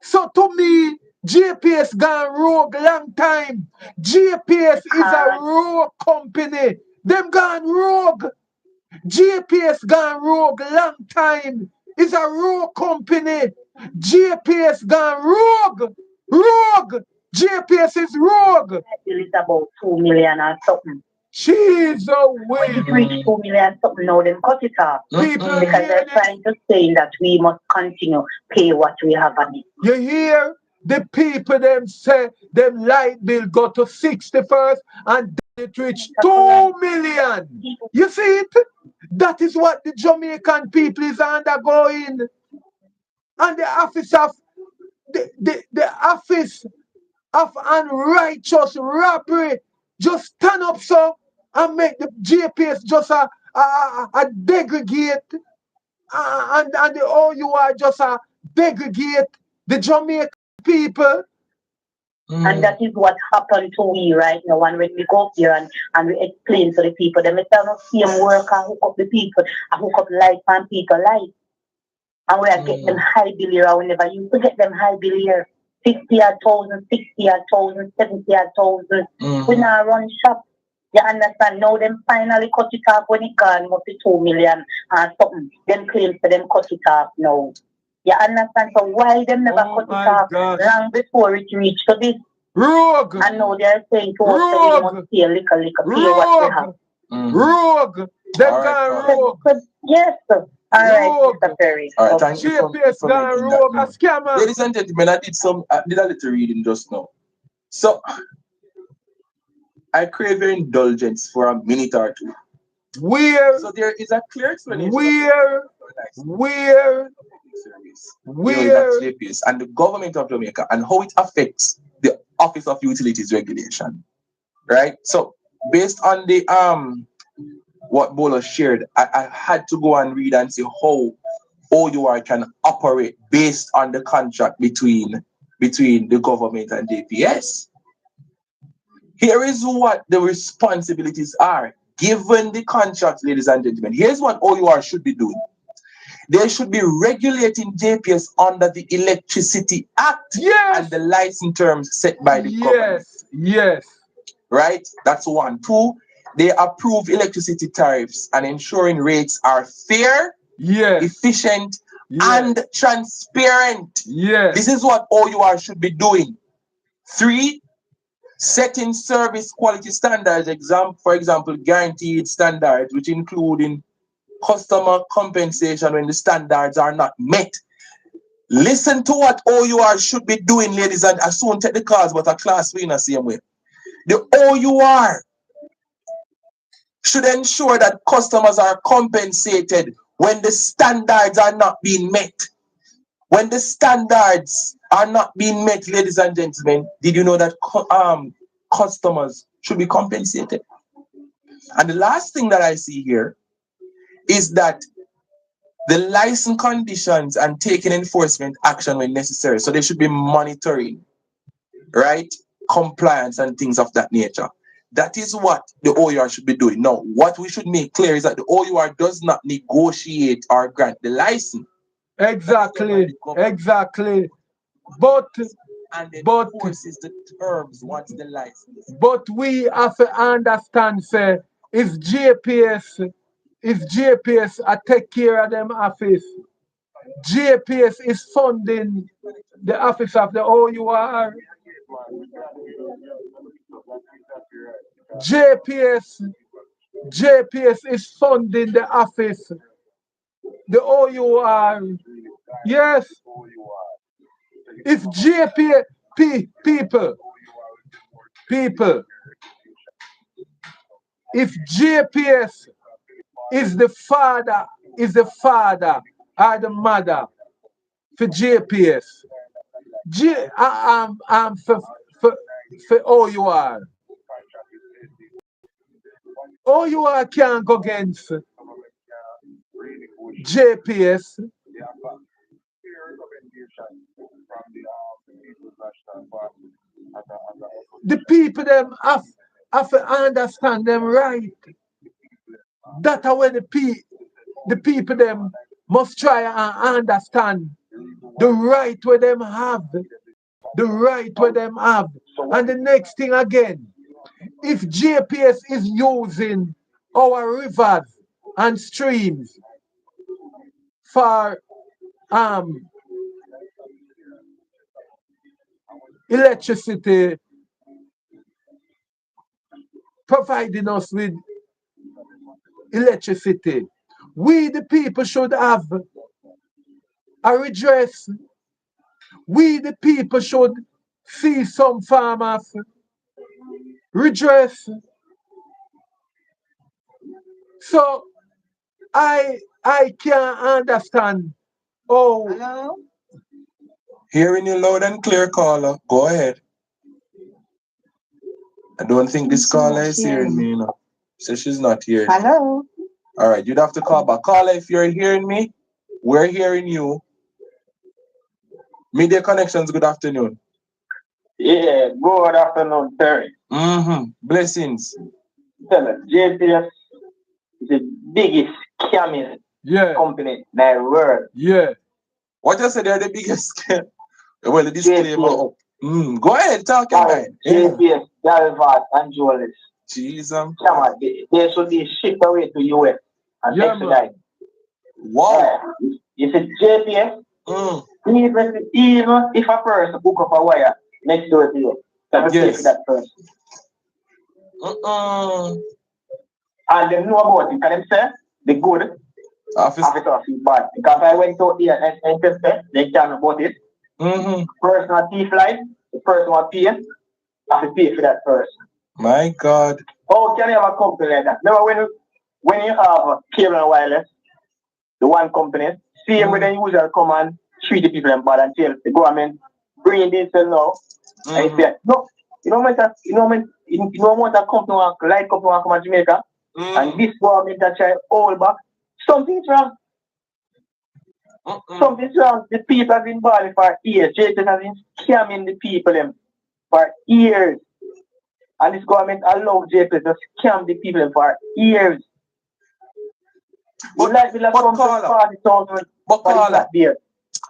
So to me, JPS gone rogue long time. JPS is a rogue company. Them gone rogue. JPS gone rogue long time. It's a rogue company. JPS gone rogue. JPS is rogue. It's about 2 million or something. She's When it reached 2 million something, now them cut it off. People because they're trying to say that we must continue pay what we have on it. You hear? The people them say them light bill go to 61st and it reached 2 million. You see it? That is what the Jamaican people is undergoing. And the office of the office of unrighteous robbery just stand up so and make the JPS just a degradate, and the O.U.R just a degradate the Jamaican people. And that is what happened to we right now. And when we go up here and we explain to the people, they may tell us same work and hook up the people and hook up light and people light. And we are getting them high bill here. We never used to get them high bill here. 50,000, 60,000, 70,000. We now run shop. You understand? Now them finally cut it off when it gone must be 2 million and something. Them claims for them cut it off now. You understand? So why them never cut it off long before it reached to this? Rogue! And now they are saying to us that we must pay a little, pay what we have. Rogue! Them gone rogue! Yes, sir. All right, Mr. Perry. All right, thank you JPS gone rogue, a scammer. Ladies and gentlemen, I did a little reading just now. So I crave your indulgence for a minute or two. So there is a clear explanation. JPS and the government of Jamaica and how it affects the Office of Utilities Regulation. Right? So based on the what Bogle shared, I had to go and read and see how O.U.R can operate based on the contract between the government and JPS. Here is what the responsibilities are given the contract, ladies and gentlemen. Here's what O.U.R should be doing. They should be regulating JPS under the Electricity Act and the license terms set by the government. Yes. Right? That's one. Two, they approve electricity tariffs and ensuring rates are fair, efficient, and transparent. This is what O.U.R should be doing. 3, setting service quality standards, for example, guaranteed standards, which include customer compensation when the standards are not met. Listen to what O.U.R should be doing, ladies, and I soon take the calls, but a class we in the same way. The O.U.R should ensure that customers are compensated when the standards are not being met. When the standards are not being met, ladies and gentlemen, did you know that customers should be compensated? And the last thing that I see here is that the license conditions and taking enforcement action when necessary. So there should be monitoring, right? Compliance and things of that nature. That is what the O.U.R should be doing. Now, what we should make clear is that the O.U.R does not negotiate or grant the license. Exactly. But enforces the terms once the license. But we have to understand, say, if JPS I take care of them office, JPS is funding the office of the O.U.R. JPS is funding the office, the O.U.R. Yes. If JPS people, if JPS is the father or the mother for JPS, I'm for O.U.R. O.U.R can't go against JPS. The people them have to understand them right. That's how the people them must try and understand the right where them have. The right where them have. And the next thing again, if JPS is using our rivers and streams for electricity, providing us with electricity, we the people should have a redress. We the people should see some farmers redress. So I can't understand. Hello? Hearing you loud and clear, caller. Go ahead. I don't think this caller is hearing me, So she's not hearing me. Hello? All right, you'd have to call back. Caller, if you're hearing me, we're hearing you. Media Connections, good afternoon. Yeah, good afternoon, Terry. Blessings. Tell us, JPS is the biggest scamming company in the world. Yeah. What you said, they're the biggest scam? Well, the disclaimer. Go ahead, talk your mind. JPS, Galvat, and Jolis. Jesus. They should be shipped away to US and expedite. Wow. You see, JPS, even if a person hook up a wire next door to you, that will pay for that person. And they know about it. Can they say the good office bad? Because I went out here and tested, they tell me about it. Personal thief life, the person will pay, have to pay for that person. My God. How can you have a company like that? Remember when you have cable and wireless, the one company, same way they usually come and treat the people in bad and tell the government bring this now. And you say, no, you know what a company light company come to Jamaica, and this government that try all back. Something's wrong. Something's wrong. The people have been bad for years. JPS has been scamming the people for years. And this government allowed JPS to scam the people for years.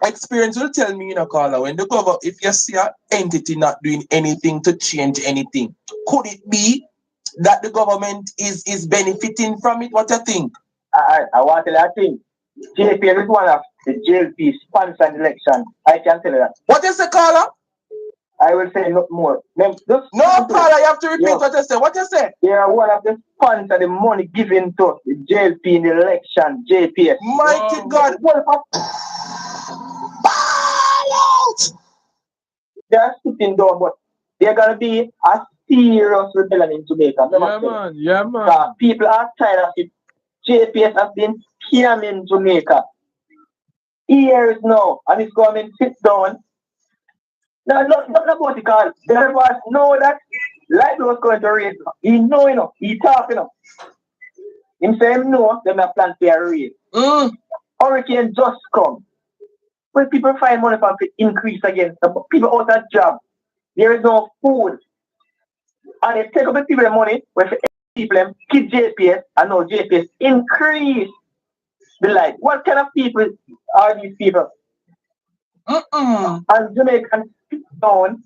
Experience will tell me, caller, when the government, if you see an entity not doing anything to change anything, could it be that the government is benefiting from it? What do you think? I want to tell you a thing. JPS is one of the JLP sponsored election. I can tell you that. What is the caller? I will say not more. No, caller, you have to repeat what you say. What you say? They are one of the sponsors, the money given to the JLP in the election, JPS. Mighty God. They are sitting down, but they're going to be a serious rebellion in Jamaica. Yeah, man. People are tired of it. JPS has been scamming Jamaica. Years now, and it's going to sit down. No, not about the call. There was know that light was going to raise. He know, he talking. Him say him know, them have planned for a raise. Hurricane just come. When people find money for increase again, people out of job, there is no food. And they take up the people money, when people keep JPS, and now JPS increase the light. What kind of people are these people? And Jamaicans sit down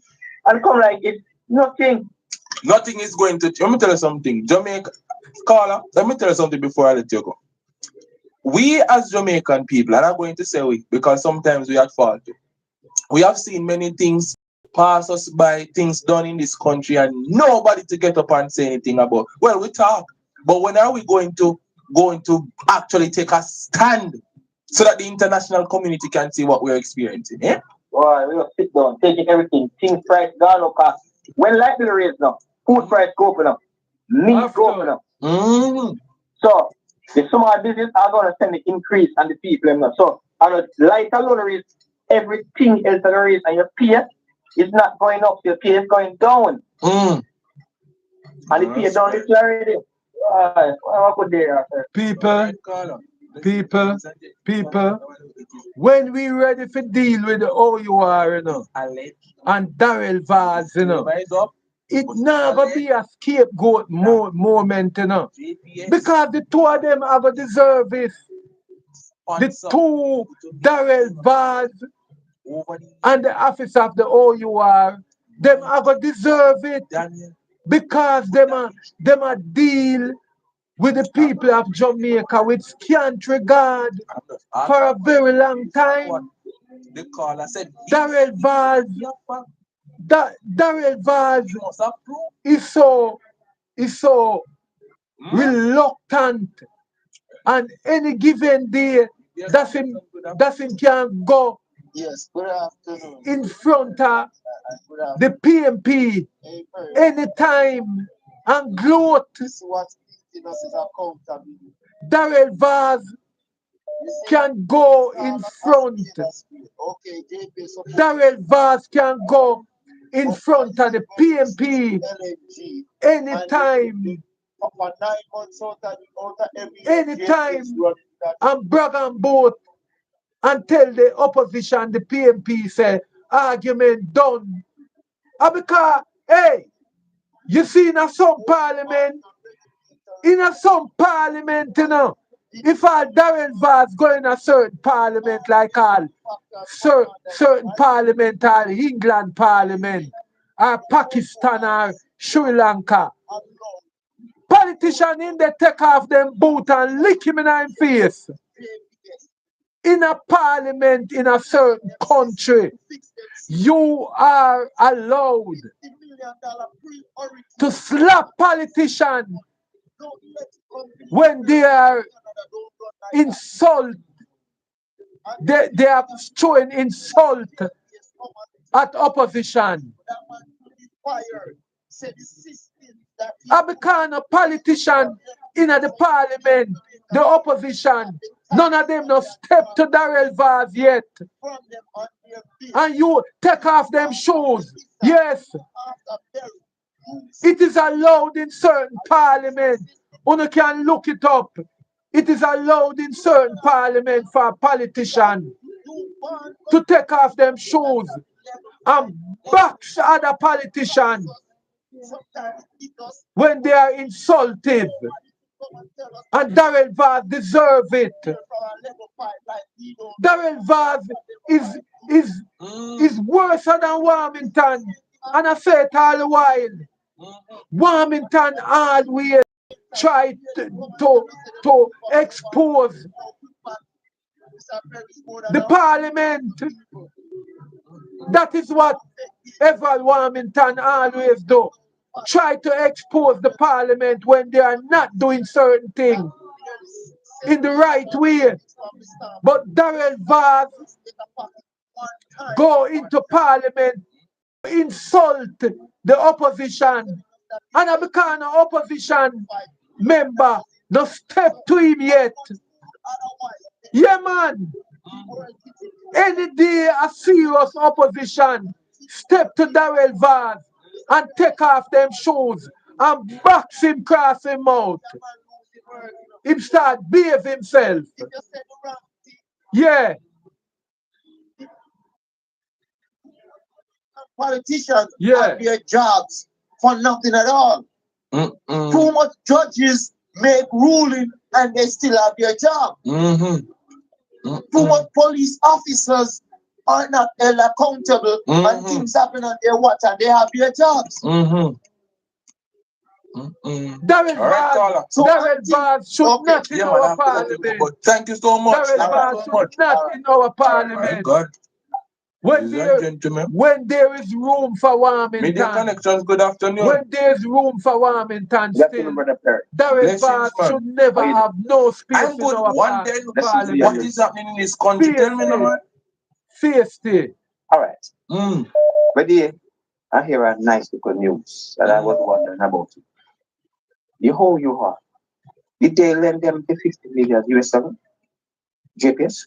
and come like it's nothing. Nothing is going to. Let me tell you something. Jamaica, caller, let me tell you something before I let you go. We as Jamaican people, and I'm going to say we, because sometimes we are at fault. We have seen many things pass us by, things done in this country, and nobody to get up and say anything about. Well, we talk, but when are we going to actually take a stand so that the international community can see what we're experiencing? Eh? Well, we will sit down, taking everything. Things price gone up. When light bill raise now, food price go up, meat go up. So the small business are going to send the increase and the people. So and the light alone raise, everything else that raise, and your pay is not going up, your pay is going down. And the pay down is already. What could they People, when we ready for deal with the O.U.R, and Daryl Vaz, it never be a scapegoat moment, because the two of them have a deserve it. The two, Daryl Vaz and the office of the O.U.R, them have a deserve it, because them a deal with the people of Jamaica with scant regard for a very long time. The caller said, Daryl Vaz is so reluctant, and any given day that him can go in front of the PMP anytime and gloat. Daryl Vaz can go in front. Daryl Vaz can go in front of the PMP anytime and brag on both and tell the opposition, the PMP, say, argument done. And because, hey, you see in some parliament, if all Darren Vaz go in a certain parliament, like all certain parliament, or England parliament, or Pakistan, or Sri Lanka, politician in there take off them boot and lick him in his face. In a parliament in a certain country, you are allowed to slap politicians when they are insult. They are showing insult at opposition. I become a politician in the parliament, the opposition. None of them no step to Daryl Vaz yet. And you take off them shoes. Yes. It is allowed in certain parliament. You can look it up. It is allowed in certain parliament for a politician to take off them shoes and box other politicians when they are insulted. And Daryl Vaz deserve it. Daryl Vaz is worse than Warmington. And I say it all the while. Warmington always try to expose The parliament. That is what Eval Warmington always do. Try to expose the parliament when they are not doing certain things in the right way. But Darrell Vaz go into parliament, insult the opposition, and because an opposition member no step to him yet. Yeah, man. Any day a serious opposition step to Darrell Vaz and take off them shoes and box him cross him out. Him start behave himself. Yeah. Politicians have their jobs for nothing at all. Too much judges make ruling and they still have their job. Too much police officers are not held accountable and things happen on their watch and they have their jobs. Darrell Vaz should not in our parliament. Thank you so much. Darrell Vaz should not in our parliament. When there is room for Warmington, Media Connections, good afternoon. when there is room for Warmington still, Darrell Vaz should never have no space I'm in good. our One day, parliament. what is happening in this country? Tell me, no man. Safety. All right. But yeah, I hear a nice little news that I was wondering about. The O.U.R. Did they lend them the 50 million US dollar? JPS?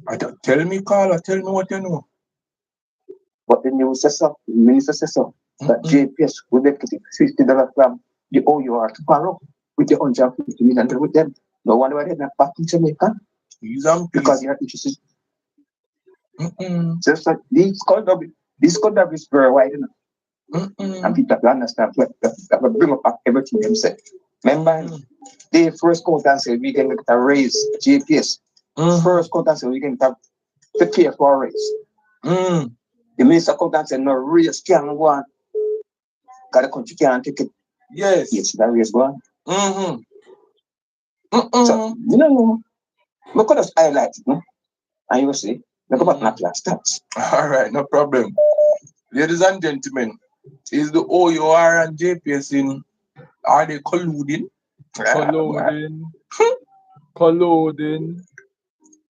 I don't, tell me, Carla, tell me what you know. But the news says so, the minister says so, that JPS would get $50 from the O.U.R. to borrow with the 150 million with them. No wonder why they're not back in Jamaica. Because they are interested. Just like this conduct is very wide enough. And people have to understand that will bring up everything themselves. Remember, they first come out and say we can get a raise JPS. First come out and say we can have to pay for a raise. The minister come out and say no raise can't go on. Because the country can't take it. Yes. Yes, that raise go on. So, you know, look at us highlight it, no? And you will see, look about not last stats. All right, no problem. Ladies and gentlemen, is the O.U.R. and JPS in, are they colluding? Colluding.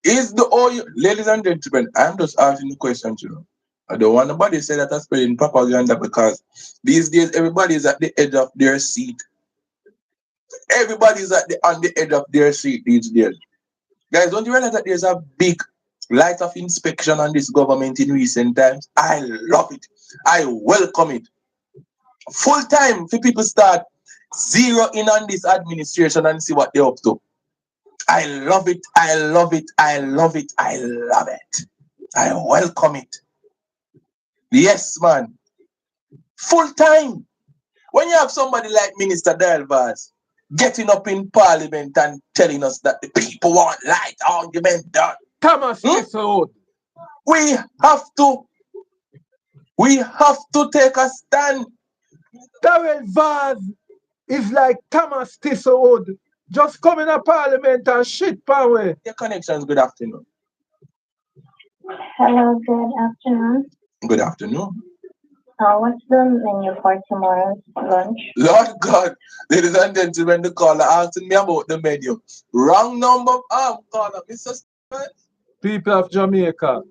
Is the O.U.R. Ladies and gentlemen, I'm just asking the question, you know. I don't want nobody to say that I'm spreading propaganda because these days everybody is at the edge of their seat. Everybody's on the edge of their seat these days. Guys, don't you realize that there's a big light of inspection on this government in recent times? I love it. I welcome it. Full time for people start zero in on this administration and see what they're up to. I love it. I love it. I love it. I love it. I welcome it. Yes, man. Full time. When you have somebody like Minister Darrell Vaz getting up in Parliament and telling us that the people want light argument done. Thomas Tisserwood. We have to take a stand. Darrell Vaz is like Thomas Tisserwood. Just come in a Parliament and shit power. Your connections, good afternoon. Hello, good afternoon. Good afternoon. What's the menu for tomorrow's lunch? Lord God, ladies and gentlemen, the caller asking me about the menu. Wrong number of caller, Mr. Stewart. People of Jamaica.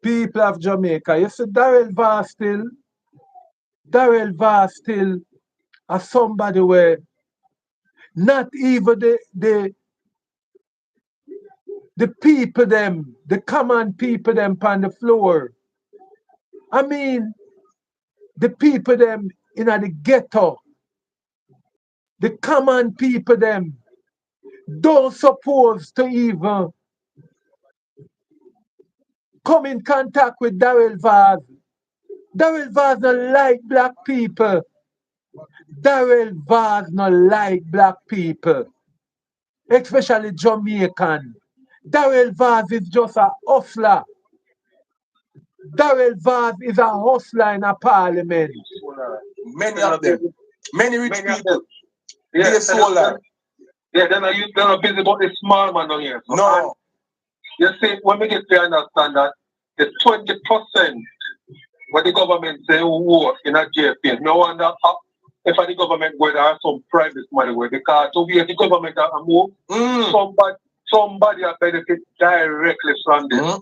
People of Jamaica. You see, Darrell Vaz still as somebody where not even the people them, the common people them on the floor. I mean, the people them in the ghetto, the common people them don't suppose to even come in contact with Darrell Vaz. Darrell Vaz not like black people. Darrell Vaz not like black people, especially Jamaican. Darrell Vaz is just a hustler. Darrell Vaz is a hustler in a parliament. Many of them. Many rich people. Yeah, They're solar. Yeah, then are you busy about the small man down here? No. You see, when we get to understand that the 20% what the government say work in a JPS, no wonder if the government go there some private money where because to be the government a move, somebody will benefit directly from this.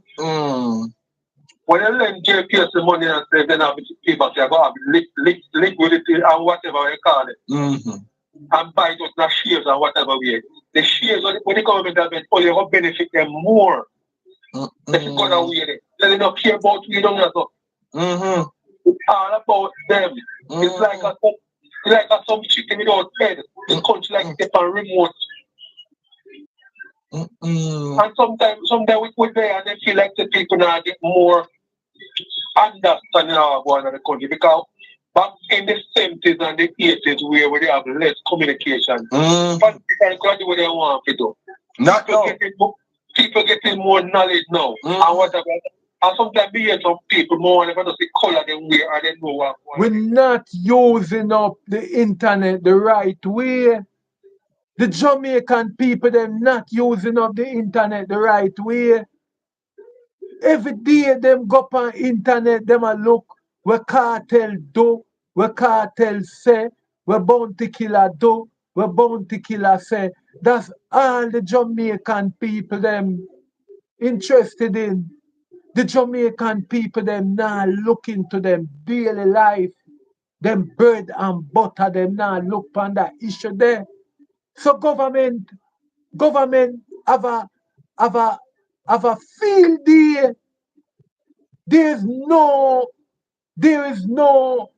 When you lend JPS the money and say then have people they go have liquidity and whatever you call it. And buy those the shares and whatever way. The shares when the government have only will benefit them more. If you go that way, they don't care about we don't know. It's all about them. It's like some chicken without head. The country like it's a remote. And sometimes we there and they feel like the people now get more understanding of going on the country because back in the 70s and the 80s where they have less communication. But people can do what they want to do. People getting more knowledge now and whatever. And sometimes we hear some people more and if I don't see color them wear and they know what. We're not using up the internet the right way. The Jamaican people, they're not using up the internet the right way. Every day them go up on internet, them a look what cartel do, what cartel say, what bounty killer do, what bounty killer say. That's all the Jamaican people them interested in. The Jamaican people them now look into them daily life, them bread and butter, them now look on that issue there. So government have a field day. There is no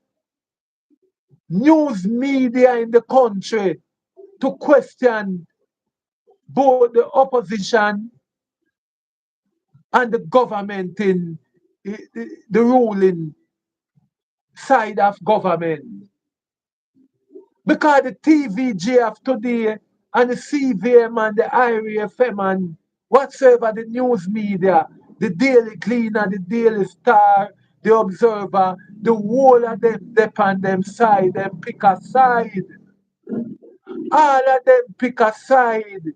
news media in the country to question both the opposition and the government in the ruling side of government. Because the TVGF today and the CVM and the IRFM and whatsoever the news media, the Daily Cleaner, the Daily Star, the Observer, the whole of them depend them side, them pick a side. All of them pick a side.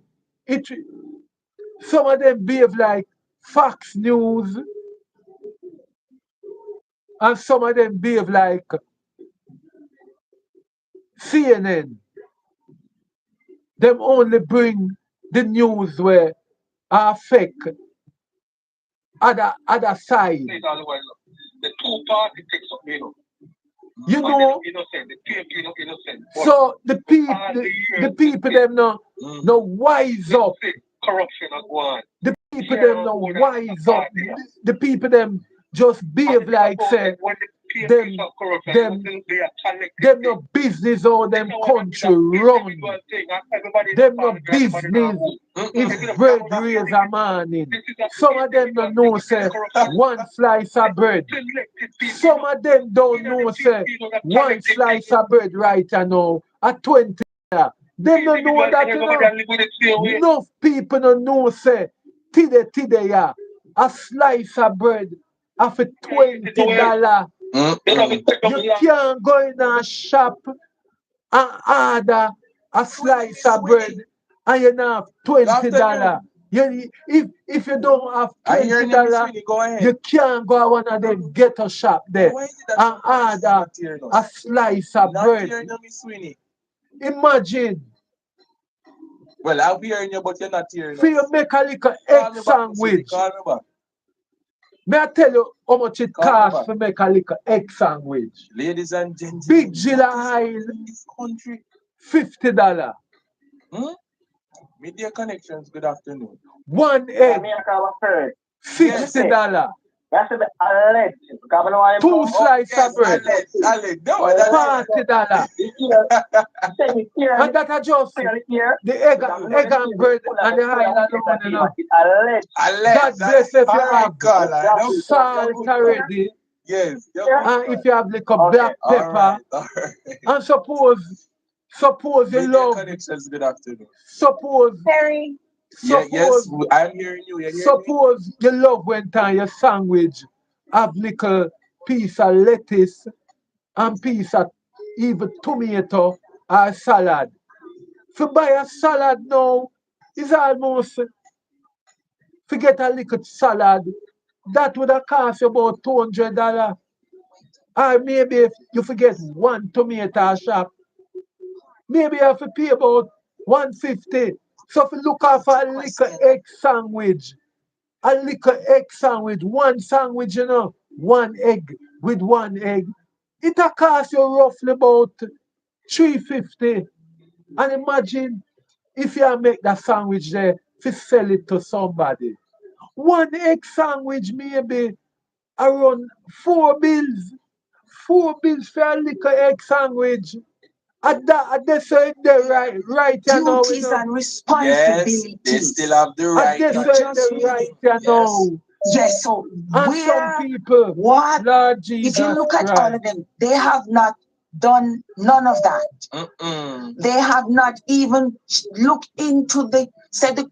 Some of them behave like Fox News and some of them behave like CNN. Them only bring the news where affect other side. The two parties take something, You know, innocent. The PMP innocent. so the people them no wise up. Corruption and one. The people them no wise up. The people them just behave like say them no business or them country run. Them no business is bread raiser morning. Some of them don't know say one slice of bread. Some of them don't know say one slice of bread right now at 20. They don't know that enough people don't know say today yeah, a slice of bread of $20. You can't go in a shop and order a slice of bread and you don't have $20. If you don't have $20, you can't go to one of them ghetto shop there and order a slice of bread. Imagine. Well, I'll be hearing you, but you're not hearing. For you make a little egg sandwich. May I tell you how much it costs to make a little egg sandwich? Ladies and gentlemen, Big Gila Isle, $50. Media Connections, good afternoon. One egg, $60. Two slices of bread, $40. And that are just the egg and bread and the island alone, you know. God bless if you have salt already. Yes. And if you have like a black pepper. And suppose you love. Connections, good afternoon. Suppose. Yes, I'm hearing you. Suppose you love when time your sandwich have little piece of lettuce and piece of even tomato or salad. If you buy a salad now, it's almost Forget a little salad. That would have cost you about $200. Or maybe if you forget one tomato shop, maybe you have to pay about 150. So if you look out for a little egg sandwich, one sandwich, one egg with one egg, it'll cost you roughly about 350. And imagine if you make that sandwich there to sell it to somebody. One egg sandwich maybe around 4 bills. 4 bills for a little egg sandwich. At this right you know, Duties and Yes, responsibilities. they still have the At right. this They the just right really, you know. yes. So And some where, people, what, Lord if you Jesus look at all Christ, of them, they have not done none of that. Mm-mm. They have not even looked into the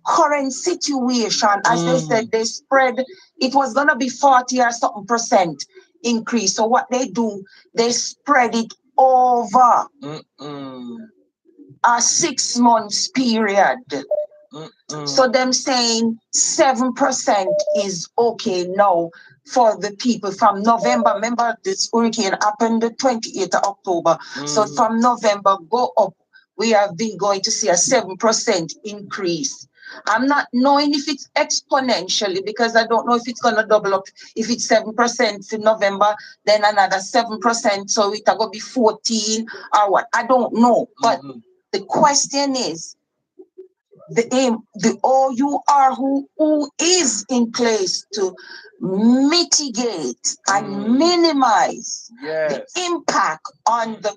current situation. As they said, they spread, it was gonna be 40 or something percent increase. So what they do, they spread it over Mm-mm. a 6 months period. So them saying 7% is okay now for the people from November. Remember, this hurricane happened the 28th of October. So from November go up, we have been going to see a 7% increase. I'm not knowing if it's exponentially because I don't know if it's going to double up. If it's 7% in November, then another 7%. So it's going to be 14 or what? I don't know. But the question is, the O.U.R. who is in place to mitigate and minimize the impact on the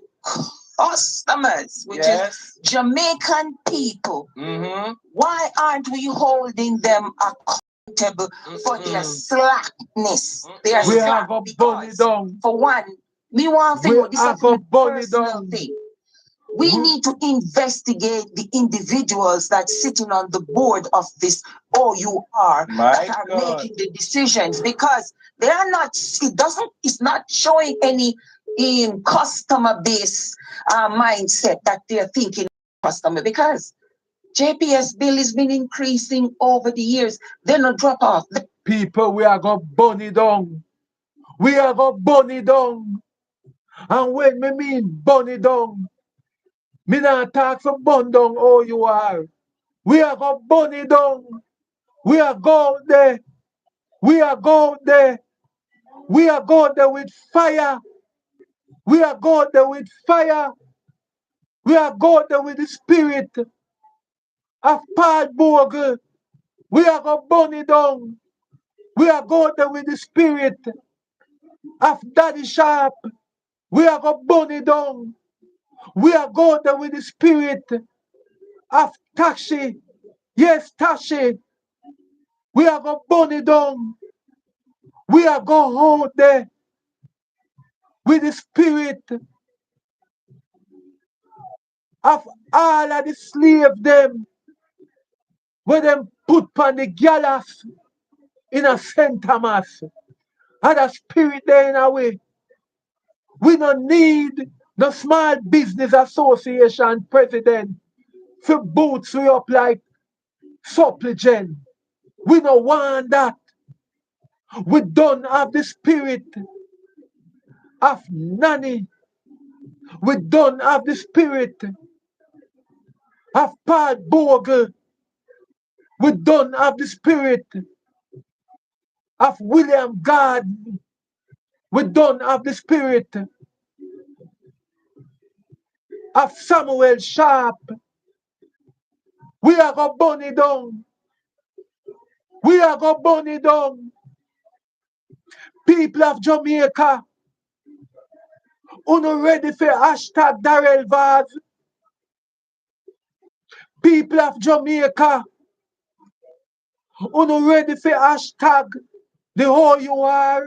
customers, which is Jamaican people. Why aren't we holding them accountable for their slackness? Their we slack have a bunny because, down. for one, me want to We know this have is a my bunny personal down. thing. We need to investigate the individuals that sitting on the board of this O.U.R. that are making the decisions because they are not. It's not showing any customer base mindset that they're thinking customer because JPS bill has been increasing over the years. They're not drop off. People, we are going bunny down. We are going bunny down. And when me mean bunny down, me not talk for bun down O.U.R. We are going bunny down. We are go there. We are go there. We are go there with fire. We are go there with fire. We are go there with the spirit of Paul Bogle. We are going bunny down. We are go there with the spirit of Daddy Sharpe. We are going bunny down. We are go there with the spirit of Tashi. Yes, Tashi. We are going bunny down. We are going out there with the spirit of all of the slave them where them put on the gallows in a St. Thomas. And the spirit there in a way. We don't need the small business association president to boots we up like supplicant. We don't want that. We don't have the spirit of nanny. We don't have the spirit of Paul Bogle. We don't have the spirit of William Garden. We don't have the spirit of Samuel Sharpe. We are going to burn it down. We are going to burn it down. People of Jamaica, uno ready for hashtag Darrell Vaz. People of Jamaica, uno ready for hashtag the O.U.R.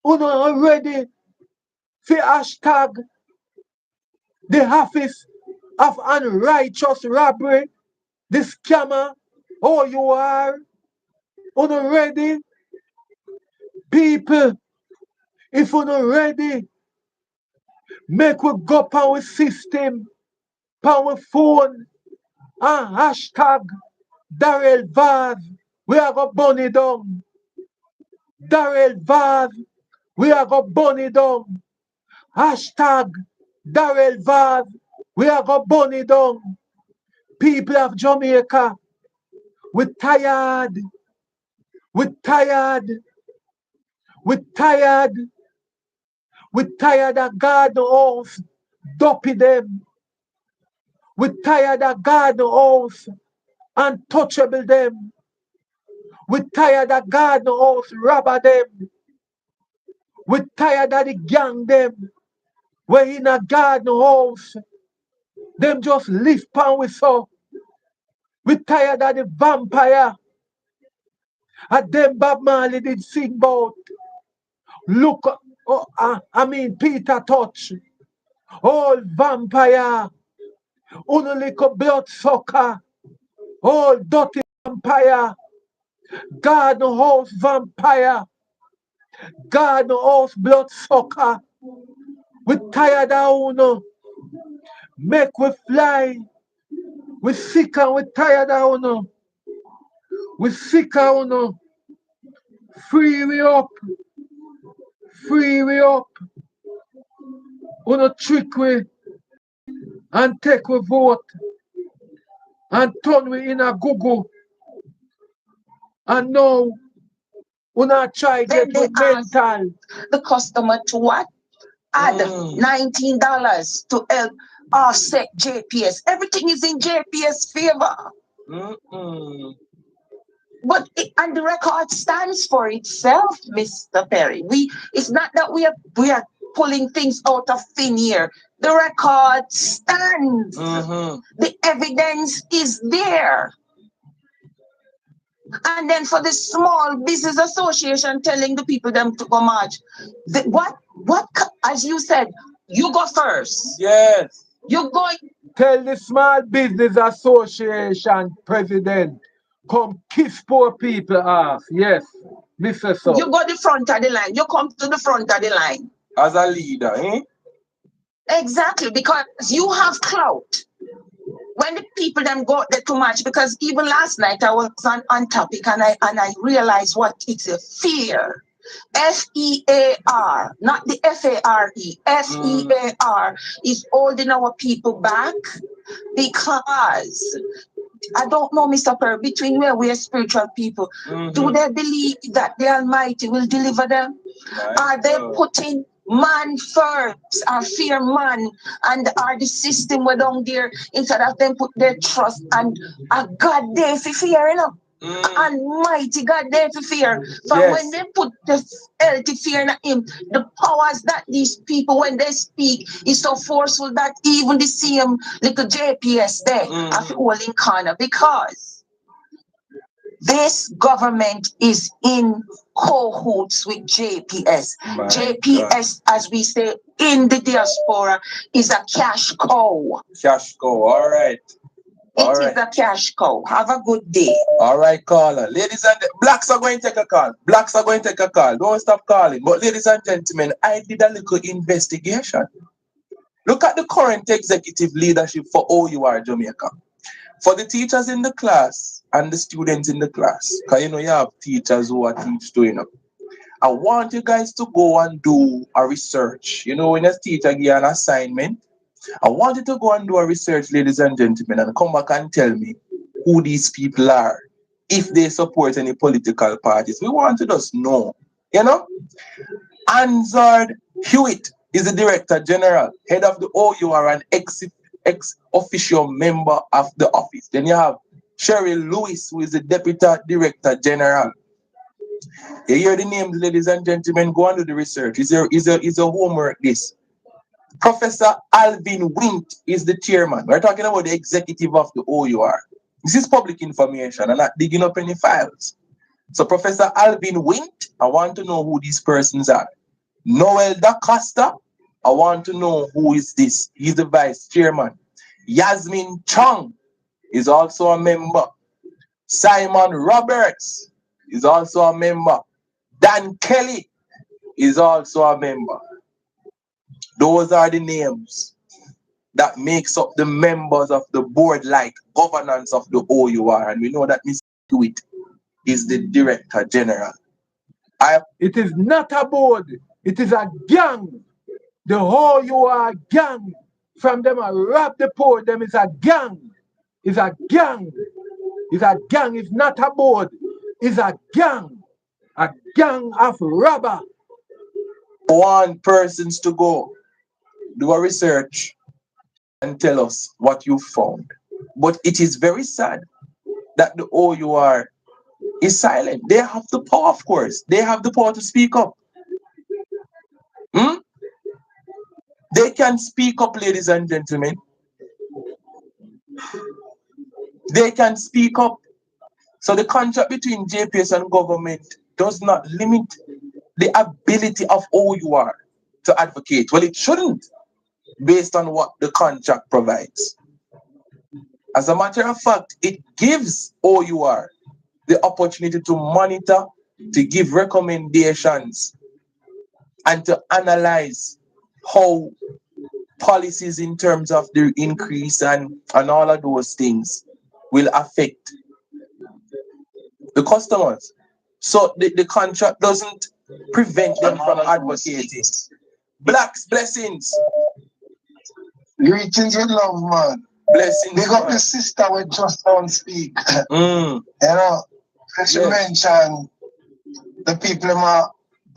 Uno ready for hashtag the office of unrighteous robbery, the scammer, O.U.R. Uno ready? People, if uno ready, make we go power system, power phone, and hashtag Darrell Vaz, we are go burn it down. Darrell Vaz, we are go burn it down. Hashtag Darrell Vaz, we are go burn it down. People of Jamaica, we're tired. We're tired. We're tired. We're tired of God house dopey them. We're tired of God house untouchable them. We're tired of God house robber them. We're tired of the gang them. We're in a garden house. Them just live pan with so. We're tired of the vampire. And them Bob Marley did sing about. Look, Peter Touch. All vampire. Only little blood sucker. All dirty vampire. Garden house vampire. Garden house blood sucker. We tired of uno. Make we fly. We sick and we tired of uno. We sick of uno. Free we up. Free we up. Uno trick we and take we vote. And turn we in a Google. And now uno try get we mental. The customer to what? Add $19 to help offset JPS. Everything is in JPS favor. But and the record stands for itself, Mr. Perry. It's not that we are pulling things out of thin air. The record stands. The evidence is there. And then for the small business association telling the people them to go march. What as you said, you go first. Yes. You go. Tell the small business association president, come kiss poor people off. Yes, Mr. So. You go the front of the line. You come to the front of the line. As a leader, eh? Exactly, because you have clout. When the people them go there too much, because even last night I was on topic and I realized what it's a fear. FEAR, not the FARE. FEAR is holding our people back because I don't know, Mr. Per, between where we are spiritual people, do they believe that the Almighty will deliver them? Are they putting man first or fear man and are the system way down there instead of them put their trust and a God there for fear, you know? Almighty God there for fear. But when they put the healthy fear in him, the powers that these people when they speak is so forceful that even the same little JPS there have to hold in corner because this government is in cahoots with JPS. JPS, as we say in the diaspora, is a cash cow. Cash cow, all right. It is a cash cow. Have a good day. All right, caller. Ladies and blacks are going to take a call. Blacks are going to take a call. Don't stop calling. But ladies and gentlemen, I did a little investigation. Look at the current executive leadership for O.U.R. Jamaica. For the teachers in the class and the students in the class, because you know you have teachers who are teach too, you know. I want you guys to go and do a research. You know, when a teacher give an assignment, I want you to go and do a research, ladies and gentlemen, and come back and tell me who these people are, if they support any political parties. We want to just know, you know. Anzard Hewitt is the Director General, head of the O.U.R. and ex-official member of the office. Then you have Cheryl Lewis, who is the Deputy Director General. You hear the names, ladies and gentlemen, go and do the research. Is your homework this? Professor Alvin Wint is the chairman. We're talking about the executive of the O.U.R. This is public information. I'm not digging up any files. So Professor Alvin Wint, I want to know who these persons are. Noel Da Costa, I want to know who is this. He's the vice chairman. Yasmin Chung is also a member. Simon Roberts is also a member. Dan Kelly is also a member. Those are the names. that makes up the members of the board like governance of the O.U.R. And we know that Mr. Tweet is the Director General. It is not a board. It is a gang. The whole O.U.R. gang. From them I rob the poor. Them is a gang. It's a gang. It's a gang. It's not a board. It's a gang. A gang of robber. Want persons to go do a research and tell us what you found. But it is very sad that the O.U.R. is silent. They have the power, of course. They have the power to speak up. They can speak up, ladies and gentlemen. They can speak up. So the contract between JPS and government does not limit the ability of O.U.R. to advocate. Well, it shouldn't, based on what the contract provides. As a matter of fact, it gives O.U.R. the opportunity to monitor, to give recommendations, and to analyze how policies in terms of the increase and all of those things will affect the customers. So the contract doesn't prevent them from advocating. Blacks, blessings. Greetings with love, man. Blessings. Big up the sister with just don't speak. You know, she mentioned the people in my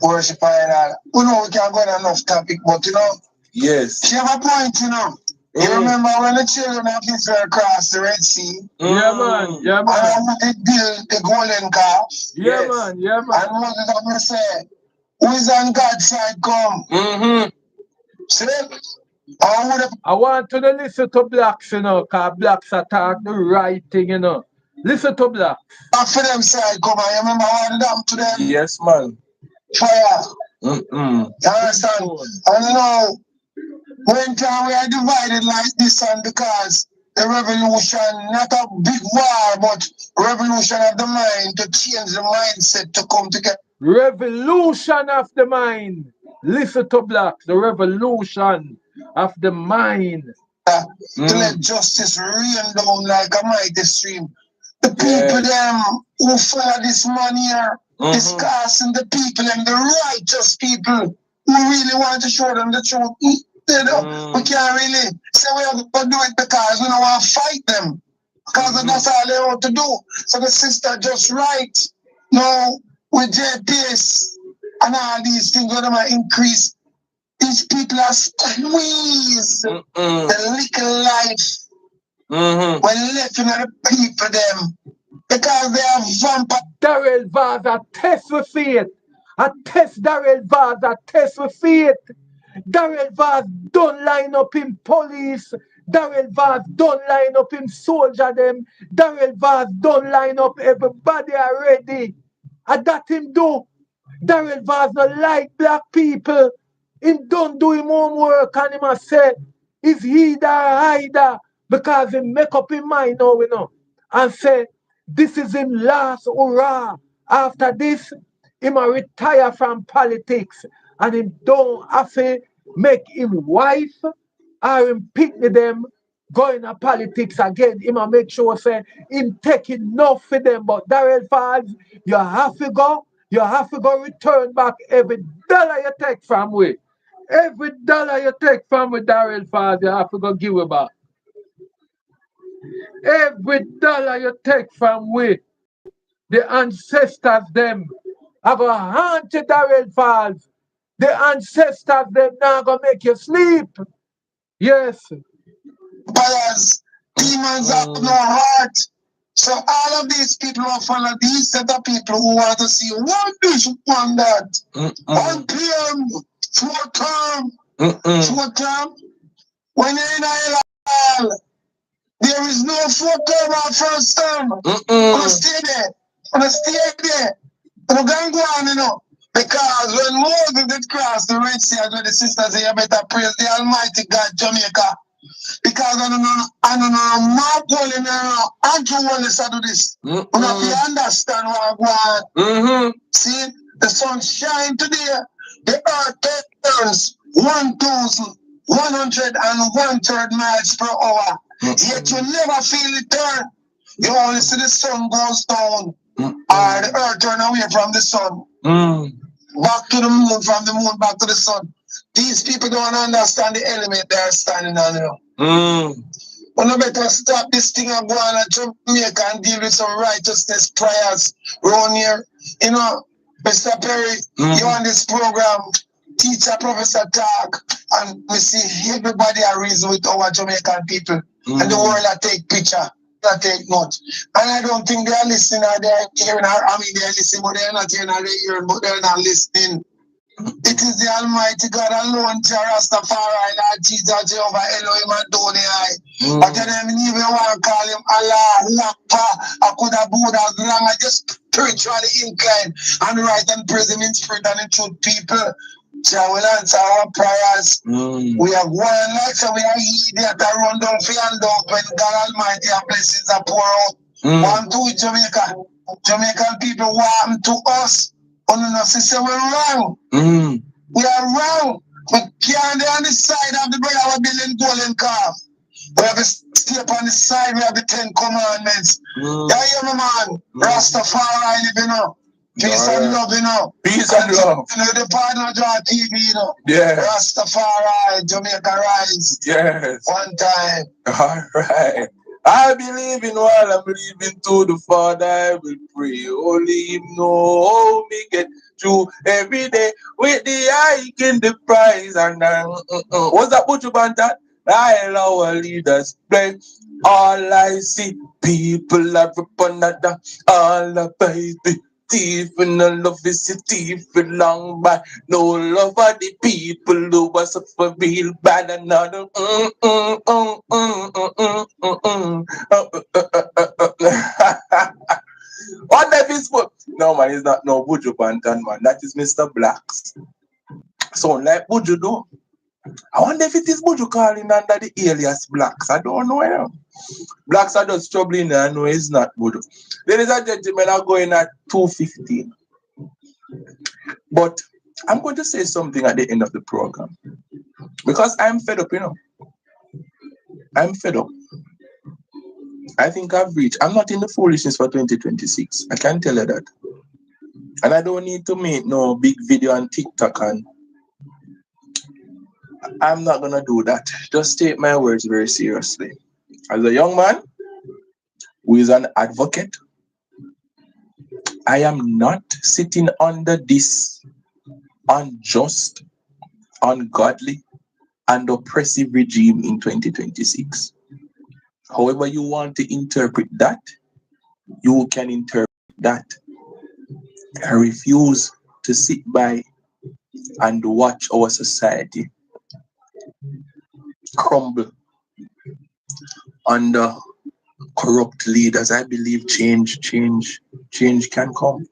worship and all. You know, we can't go on enough topic, but you know, yes. She have a point, you know. You remember when the children of Israel crossed the Red Sea? Yeah, man. Yeah, man. And they built the golden calf. Yeah, man. Yeah, man. And Moses have to say, who is on God's side come? See? I want to listen to blacks, you know, because blacks attack the right thing, you know. Listen to blacks. For them side come, I remember what them to them? Yes, man. Fire. You understand? And you know, when time we are divided like this, and because the revolution, not a big war, but revolution of the mind to change the mindset to come together. Revolution of the mind. Listen to blacks. The revolution of the mind. To let justice rain down like a mighty stream. The people them who follow this man here, discussing the people and the righteous people who really want to show them the truth. You know, we can't really say we have to do it because we don't want to fight them. Because that's all they want to do. So the sister just right. No, with JPS and all these things, when they increase, these people are squeezed the little life when left in the people them. Because they are vampire. Darrell Vaz, a test with faith. A test Darrell Vaz, a test with faith. Darrell Vaz don't line up in police. Darrell Vaz don't line up in soldier them. Darrell Vaz don't line up everybody already. And that him do. Darrell Vaz not like black people. Him don't do him homework and him a say, is he the hider? Because he make up his mind now, you know. And say, this is him last hurrah. After this, him a retire from politics. And him don't have to make him wife or him pick them going to politics again. Him a make sure say him take enough for them. But Darrell Vaz, you have to go return back every dollar you take from we. Every dollar you take from with Darrell Vaz, you have to go give it back. Every dollar you take from we, the ancestors them, are going to haunt you, Darrell Vaz. The ancestors them now going to make you sleep. Yes. Because demons have no heart. So all of these people who follow these set of people who want to see one this, one that. 1 p.m., 4 term, 4 term. When you're in Ireland, there is no 4 term or first term. Gonna stay there. Gonna stay there. We're going to go on, you know. Because when Moses did cross the Red Sea, as well, the sisters say, you better praise the Almighty God, Jamaica. Because I don't know, Mark Wally, Andrew Wallace do this. We have to understand what I want. See, the sun shine today, the earth turns 1,100 101 miles per hour. Yet you never feel the turn. You only see the sun goes down, or the earth turn away from the sun. Back to the moon, from the moon back to the sun. These people don't understand the element they are standing on. You know. We better stop this thing and go on to Jamaica and deal with some righteousness prayers around here. You know, Mr. Perry, you on this program, teacher, professor talk, and we see everybody a reason with our Jamaican people. And the world that take picture, that take note. And I don't think they are listening or they are hearing, I mean they are listening, but they are not hearing or they are hearing, but they are not listening. It is the Almighty God alone, Rastafari, Lord Jesus, Jehovah, Elohim, Adonai. But then I even want to call him Allah, Lakpa, Akuda, Buddha, as long as just spiritually inclined and right and praise him in spirit and in truth, people. Jah will answer our prayers. We have one like so we are idiot that run down for and out when God Almighty and blessings are pour out. Want to Jamaica. Jamaican people want to us. Oh no, sister, we're wrong. We are wrong. We can't be on the side of the brother we're building golden calf. We have to stay up on the side, we have the 10 commandments. Yeah, yeah, man. Rastafari, you know. Peace and love, you know. Peace and love. You know, the partner draw TV, you know. Yeah. Rastafari, Jamaica Rise. Yes. One time. All right. I believe in all, I believe in to the Father, I will pray. Only him know how me get through every day with the hike in the prize. And what's that Buju Bantan? I our leaders play. All I see, people are upon another. All the baby. Thief and no love is a thief long by no love for the people who was suffer real bad another. What that is for? No man, it's not no Buju Bantan man. That is Mr. Blacks. So like Buju do. I wonder if it is Buju calling under the alias Blacks. I don't know. You know. Blacks are just troubling. I know it's not Buju. Ladies and gentlemen, are going at 2:15. But I'm going to say something at the end of the program. Because I'm fed up, you know. I'm fed up. I think I've reached. I'm not in the foolishness for 2026. I can tell you that. And I don't need to make no big video on TikTok, and I'm not going to do that. Just take my words very seriously. As a young man who is an advocate, I am not sitting under this unjust, ungodly, and oppressive regime in 2026. However you want to interpret that, you can interpret that. I refuse to sit by and watch our society crumble under corrupt leaders. I believe change can come.